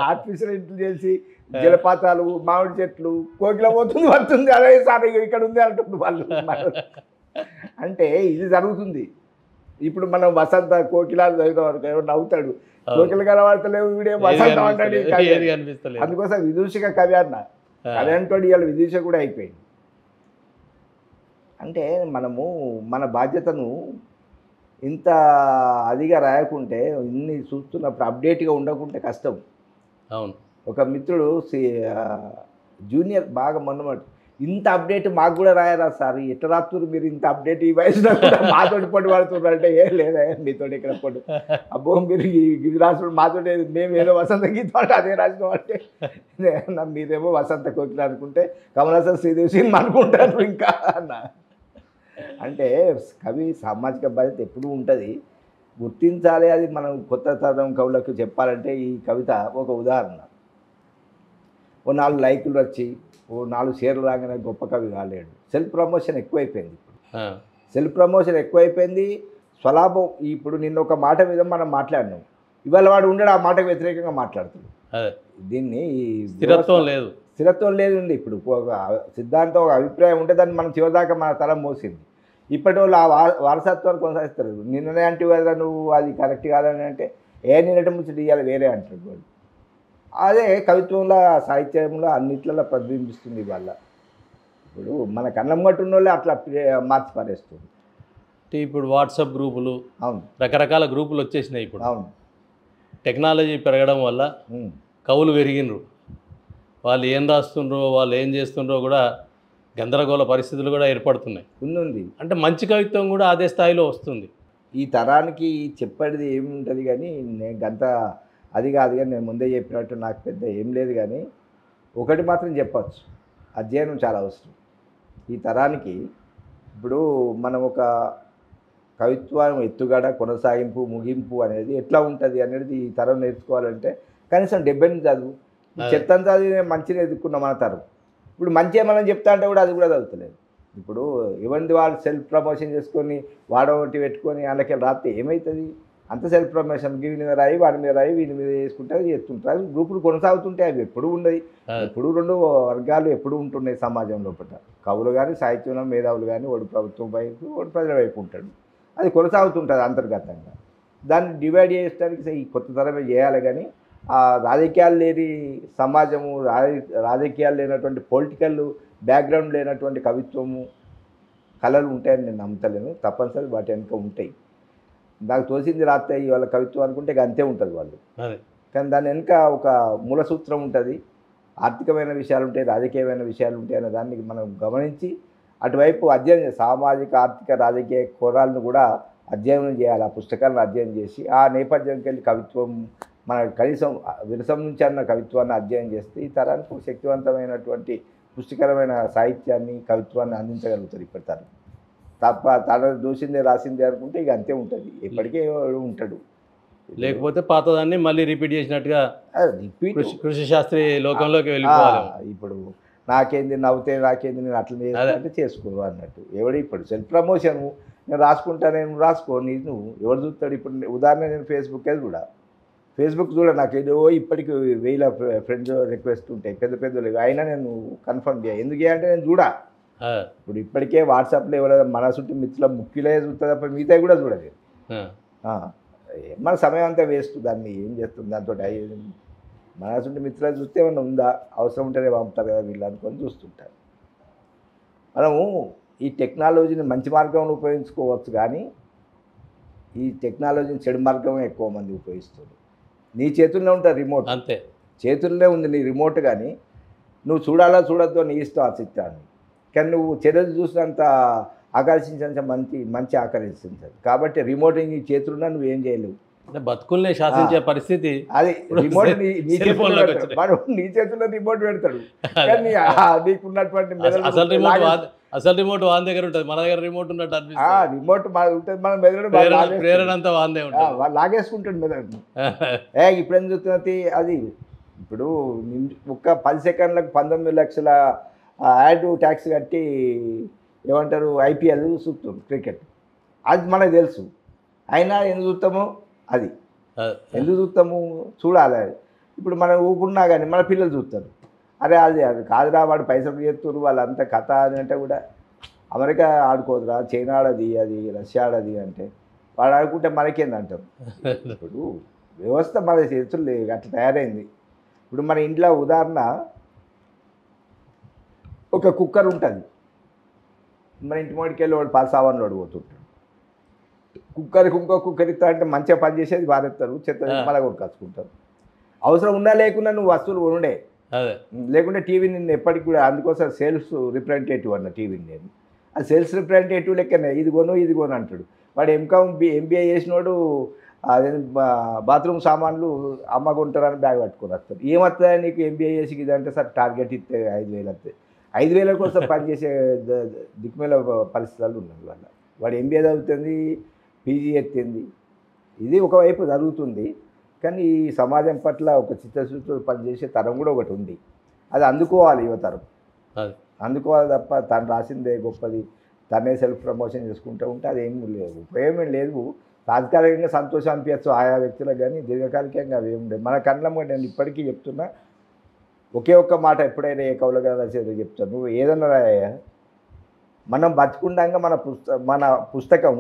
ఆర్టిఫిషియల్ ఇంటెలిజెన్స్, జలపాతాలు, మామిడి చెట్లు, కోకిల వస్తుంది అదే సార్ ఇక్కడ ఉంది అంటుంది వాళ్ళు. అంటే ఇది జరుగుతుంది. ఇప్పుడు మనం వసంత కోకిలాలు చదివిన వరకు ఎవరు నవ్వుతాడు, కోకిల కనబడతలేవు, వీడే వసంతం అంటాడు. అందుకోసం విదూషిక కవి అన్న, కవి అంటాడు, ఇవాళ విదూష కూడా అయిపోయింది. అంటే మనము మన బాధ్యతను ఇంత అదిగా రాయకుంటే, ఇన్ని చూస్తున్నప్పుడు అప్డేట్గా ఉండకుంటే కష్టం. అవును. ఒక మిత్రుడు జూనియర్ బాగా మొన్నమాట, ఇంత అప్డేట్ మాకు కూడా రాయరా సార్, ఎట్లా రాస్తున్నారు మీరు ఇంత అప్డేట్ ఈ వయసులో కూడా మాతోటి పట్టు పడుతున్నారు అంటే, ఏ లేదా మీతో ఇక్కడ పట్టు, అబ్బో మీరు ఇది రాసుడు మాతో, మేము ఏదో వసంత గీతం అంటే అదే రాసినాం అంటే, మీరేమో వసంత కోకిల అనుకుంటే కమలాసన్ శ్రీదేవి సినిమా అనుకుంటారు ఇంకా అన్న. అంటే కవి సామాజిక బాధ్యత ఎప్పుడూ ఉంటుంది, గుర్తించాలి. అది మనం కొత్త తరం కవులకు చెప్పాలంటే ఈ కవిత ఒక ఉదాహరణ. ఓ 4 లైకులు వచ్చి ఓ 4 షేర్లు రాగానే గొప్ప కవి కాలేడు. సెల్ఫ్ ప్రమోషన్ ఎక్కువైపోయింది ఇప్పుడు. సెల్ఫ్ ప్రమోషన్ ఎక్కువైపోయింది. స్వలాభం. ఇప్పుడు నిన్న ఒక మాట మీద మనం మాట్లాడినాం, ఇవాళ వాడు ఉండడు ఆ మాటకు వ్యతిరేకంగా మాట్లాడుతుంది. దీన్ని స్థిరత్వం లేదు, స్థిరత్వం లేదు. ఇప్పుడు ఒక సిద్ధాంతం, ఒక అభిప్రాయం ఉంటే దాన్ని మనం చివరిదాకా మన తల మోసింది. ఇప్పటి వాళ్ళు ఆ వారసత్వాన్ని కొనసాగిస్తారు. నిన్ననే అంటే కదా నువ్వు అది కరెక్ట్ కాదని అంటే నిన్నటి ముచ్చట ఇవ్వాలి వేరే అంటాడు వాళ్ళు. అదే కవిత్వంలో, సాహిత్యంలో అన్నిట్లలో ప్రతిబింబిస్తుంది ఇవాళ. ఇప్పుడు మన కన్నం కట్టున్న వాళ్ళే అట్లా మార్చి పారేస్తుంది. ఇప్పుడు వాట్సాప్ గ్రూపులు, అవును, రకరకాల గ్రూపులు వచ్చేసినాయి. ఇప్పుడు అవును, టెక్నాలజీ పెరగడం వల్ల కవులు పెరిగినరు. వాళ్ళు ఏం రాస్తుండ్రో, వాళ్ళు ఏం చేస్తుండ్రో కూడా గందరగోళ పరిస్థితులు కూడా ఏర్పడుతున్నాయి. ఉంది. అంటే మంచి కవిత్వం కూడా అదే స్థాయిలో వస్తుంది. ఈ తరానికి చెప్పేది ఏముంటుంది కానీ నేను గంత అది కాదు. కానీ నేను ముందే చెప్పినట్టు నాకు పెద్ద ఏం లేదు. కానీ ఒకటి మాత్రం చెప్పచ్చు, అధ్యయనం చాలా అవసరం ఈ తరానికి. ఇప్పుడు మనం ఒక కవిత్వం ఎత్తుగడ, కొనసాగింపు, ముగింపు అనేది ఎట్లా ఉంటుంది అనేది ఈ తరం నేర్చుకోవాలంటే కనీసం 70 చదువు. చెత్తంతా చదివి మంచిగా ఎదుర్కొన్న మన తరం. ఇప్పుడు మంచి ఏమైనా చెప్తా అంటే కూడా అది కూడా చదువుతలేదు. ఇప్పుడు ఎవరిది వాళ్ళు సెల్ఫ్ ప్రమోషన్ చేసుకొని వాడొకటి పెట్టుకొని అందుకే రాస్తే ఏమవుతుంది? అంత సెల్ఫ్ ప్రమోషన్ వీడి మీద రాయి, వాడి మీద రాయి, వీడి మీద వేసుకుంటారు, చేస్తుంటారు. గ్రూపులు కొనసాగుతుంటాయి. అవి ఎప్పుడు ఉండవు. ఎప్పుడు రెండు వర్గాలు ఎప్పుడు ఉంటున్నాయి సమాజం లోపల. కవులు కానీ, సాహిత్యంలో మేధావులు కానీ, వాడు ప్రభుత్వం వైపు, వాడు ప్రజల వైపు ఉంటాడు. అది కొనసాగుతుంటుంది అంతర్గతంగా. దాన్ని డివైడ్ చేయడానికి ఈ కొత్త తరమే చేయాలి. కానీ ఆ రాజకీయాలు లేని సమాజము, రాజకీయాలు లేనటువంటి పొలిటికల్ బ్యాక్గ్రౌండ్ లేనటువంటి కవిత్వము, కళలు ఉంటాయని నేను నమ్మతలేను. తప్పనిసరి వాటి వెనుక ఉంటాయి. నాకు తోసింది రాస్తాయి వాళ్ళ కవిత్వం అనుకుంటే అంతే ఉంటుంది వాళ్ళు. కానీ దాని వెనుక ఒక మూల సూత్రం ఉంటుంది. ఆర్థికమైన విషయాలు ఉంటాయి, రాజకీయమైన విషయాలు ఉంటాయి అనే దాన్ని మనం గమనించి అటువైపు అధ్యయనం, సామాజిక, ఆర్థిక, రాజకీయ కోణాలను కూడా అధ్యయనం చేయాలి. ఆ పుస్తకాలను అధ్యయనం చేసి ఆ నేపథ్యంకి వెళ్ళి కవిత్వం, మన కనీసం విరసం నుంచి అన్న కవిత్వాన్ని అధ్యయనం చేస్తే ఈ తరానికి శక్తివంతమైనటువంటి పుష్టికరమైన సాహిత్యాన్ని, కవిత్వాన్ని అందించగలుగుతారు ఇప్పటి తరం. తప్ప తన దూసిందే రాసిందే అనుకుంటే ఇక అంతే ఉంటుంది. ఎప్పటికీ ఉంటాడు. లేకపోతే పాతదాన్ని మళ్ళీ రిపీట్ చేసినట్టుగా కృషి శాస్త్రి లోకంలోకి వెళ్ళిపోవాలి. ఇప్పుడు నాకేంది నవ్వుతే నాకేంది, నేను అట్లా చేయాలంటే చేసుకో అన్నట్టు. ఎవడు ఇప్పుడు సెల్ఫ్ ప్రమోషన్ నేను రాసుకుంటా, నేను రాసుకో, నువ్వు ఎవరు చూస్తాడు? ఇప్పుడు ఉదాహరణ నేను ఫేస్బుక్ చూడ నాకు ఏదో ఇప్పటికి 1000 ఫ్రెండ్స్ రిక్వెస్ట్ ఉంటాయి, పెద్ద పెద్దలు. అయినా నేను కన్ఫర్మ్ చేయ. ఎందుకు చేయాలంటే నేను చూడా. ఇప్పుడు ఇప్పటికే వాట్సాప్లో ఎవరైనా మనసుంటే మిత్రుల ముఖ్యులే చూస్తుంది తప్ప మిగతా కూడా చూడలేదు. మన సమయం అంతా వేస్ట్. దాన్ని ఏం చేస్తుంది దాంతో? మనసుంటే మిత్రులు చూస్తే ఏమన్నా ఉందా? అవసరం ఉంటేనే పంపుతారు కదా వీళ్ళు అనుకొని చూస్తుంటారు. మనము ఈ టెక్నాలజీని మంచి మార్గంలో ఉపయోగించుకోవచ్చు, కానీ ఈ టెక్నాలజీని చెడు మార్గం ఎక్కువ మంది ఉపయోగిస్తారు. నీ చేతుల్లో ఉంటుంది రిమోట్, అంతే, చేతుల్లో ఉంది నీ రిమోట్. కానీ నువ్వు చూడాలా చూడద్దో నీ ఇష్టం ఆ చిత్రాన్ని. కానీ నువ్వు చెడులు చూసినంత ఆకర్షించినంత మంచి ఆకర్షించదు. కాబట్టి రిమోట్ నీ చేతులున్నా నువ్వేం చేయలేవు. బతుకుల్ని శాసించే పరిస్థితి అది. రిమోట్ నీ చేతుల్లో రిమోట్ పెడతాడు. కానీ నీకున్నటువంటి అసలు రిమోట్ వాన్ దగ్గర ఉంటుంది, మన దగ్గర రిమోట్ ఉన్నట్టు అనిపిస్తుంది. రిమోట్ ఉంటుంది, మన మెదడు ప్రేరణ అంతా వాందే ఉంటుంది, లాగేసుకుంటాడు మెదడు. ఇప్పుడేం చూస్తున్నది అది. ఇప్పుడు ఒక్క 10 సెకండ్లకు 19 లక్షల యాడ్ ట్యాక్స్ కట్టి ఏమంటారు IPL చూస్తాం, క్రికెట్. అది మనకు తెలుసు. అయినా ఎందుకు చూస్తాము? అది ఎందుకు చూస్తాము? చూడాలి. ఇప్పుడు మనం ఊకున్నా కానీ మన పిల్లలు చూస్తారు. అరే అది కాదురా, వాడు పైసలు చేస్తున్నారు వాళ్ళంతా కథ అని అంటే కూడా అమెరికా ఆడుకోదురా, చైనా ఆడది, అది రష్యా ఆడది అంటే వాడు ఆడుకుంటే మనకేందంటారు. ఇప్పుడు వ్యవస్థ మన చేతులు అట్లా తయారైంది. ఇప్పుడు మన ఇంట్లో ఉదాహరణ ఒక కుక్కర్ ఉంటుంది. మన ఇంటి మొడికి వెళ్ళి వాడు 10 సామాన్లు అడిగిపోతుంటాడు. కుక్కర్కి ఇంకో కుక్కర్ ఇస్తా అంటే మంచిగా పనిచేసేది బారేస్తారు, చెత్త మళ్ళీ కూడా కలుసుకుంటారు. అవసరం ఉన్నా లేకున్నా నువ్వు వస్తువులు ఉండే, లేకుంటే టీవీ నిన్ను ఎప్పటికి కూడా. అందుకోసం సేల్స్ రిప్రజెంటేటివ్ అన్న టీవీని నేను. ఆ సేల్స్ రిప్రజెంటేటివ్ లెక్కనే ఇది కొను అంటాడు. వాడు MBA చేసినోడు అదే బాత్రూమ్ సామాన్లు అమ్మ కొంటారని బ్యాగ్ పట్టుకొని వస్తాడు. ఏమవుతుందా నీకు MBA చేసి ఇదంటే సార్ టార్గెట్ ఇస్తే 5,000 వస్తాయి. 5,000 కోసం పనిచేసే దిక్కుమేల పరిస్థితులు ఉన్నాయి వాళ్ళ. వాడు MBA చదువుతుంది, PG ఎత్తింది. ఇది ఒకవైపు జరుగుతుంది. కానీ ఈ సమాజం పట్ల ఒక చిత్తశుద్ధితో పనిచేసే తరం కూడా ఒకటి ఉంది. అది అందుకోవాలి యువతరం, అందుకోవాలి తప్ప తను రాసిందే గొప్పది, తనే సెల్ఫ్ ప్రమోషన్ చేసుకుంటూ ఉంటే అది ఏం లేదు, ఉపయోగం లేదు. తాత్కాలికంగా సంతోషం అనిపించచ్చు ఆయా వ్యక్తులకు, కానీ దీర్ఘకాలికంగా అవి ఏమి ఉండదు. మన కళ్ళము నేను ఇప్పటికీ చెప్తున్నా, ఒకే ఒక్క మాట ఎప్పుడైనా ఏ కవులుగా రాసేది చెప్తాను, నువ్వు ఏదన్నా రాయ, మనం బతుకుండగా మన పుస్తకం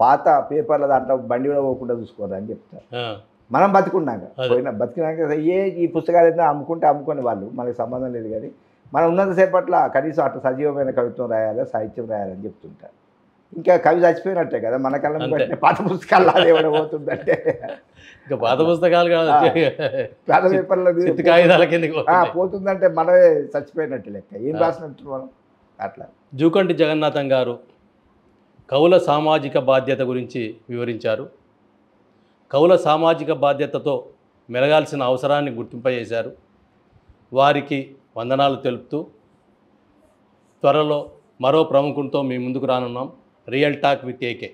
పాత పేపర్ల దాంట్లో బండి కూడా పోకుండా చూసుకోరా అని చెప్తారు. మనం బతుకున్నాక బతికినాక ఈ పుస్తకాలు ఏదైనా అమ్ముకొని వాళ్ళు మనకి సంబంధం లేదు, కానీ మనం ఉన్నంతసేపట్ల కనీసం అట్లా సజీవమైన కవిత్వం రాయాలి, సాహిత్యం రాయాలని చెప్తుంటారు. ఇంకా కవి చచ్చిపోయినట్టే కదా, మన కళ్ళ పాత పుస్తకాలు అది ఎవడ పోతుందంటే, ఇంకా పాత పుస్తకాలు కాదు, పాత పేపర్లో పోతుందంటే మనమే చచ్చిపోయినట్టు లెక్క, ఏం రాసినట్టు మనం. అట్లా జూకంటి జగన్నాథం గారు కవుల సామాజిక బాధ్యత గురించి వివరించారు. కవుల సామాజిక బాధ్యతతో మెలగాల్సిన అవసరాన్ని గుర్తింపజేశారు. వారికి వందనాలు తెలుపుతూ త్వరలో మరో ప్రముఖునితో మీ ముందుకు రానున్నాం. Real talk with AK.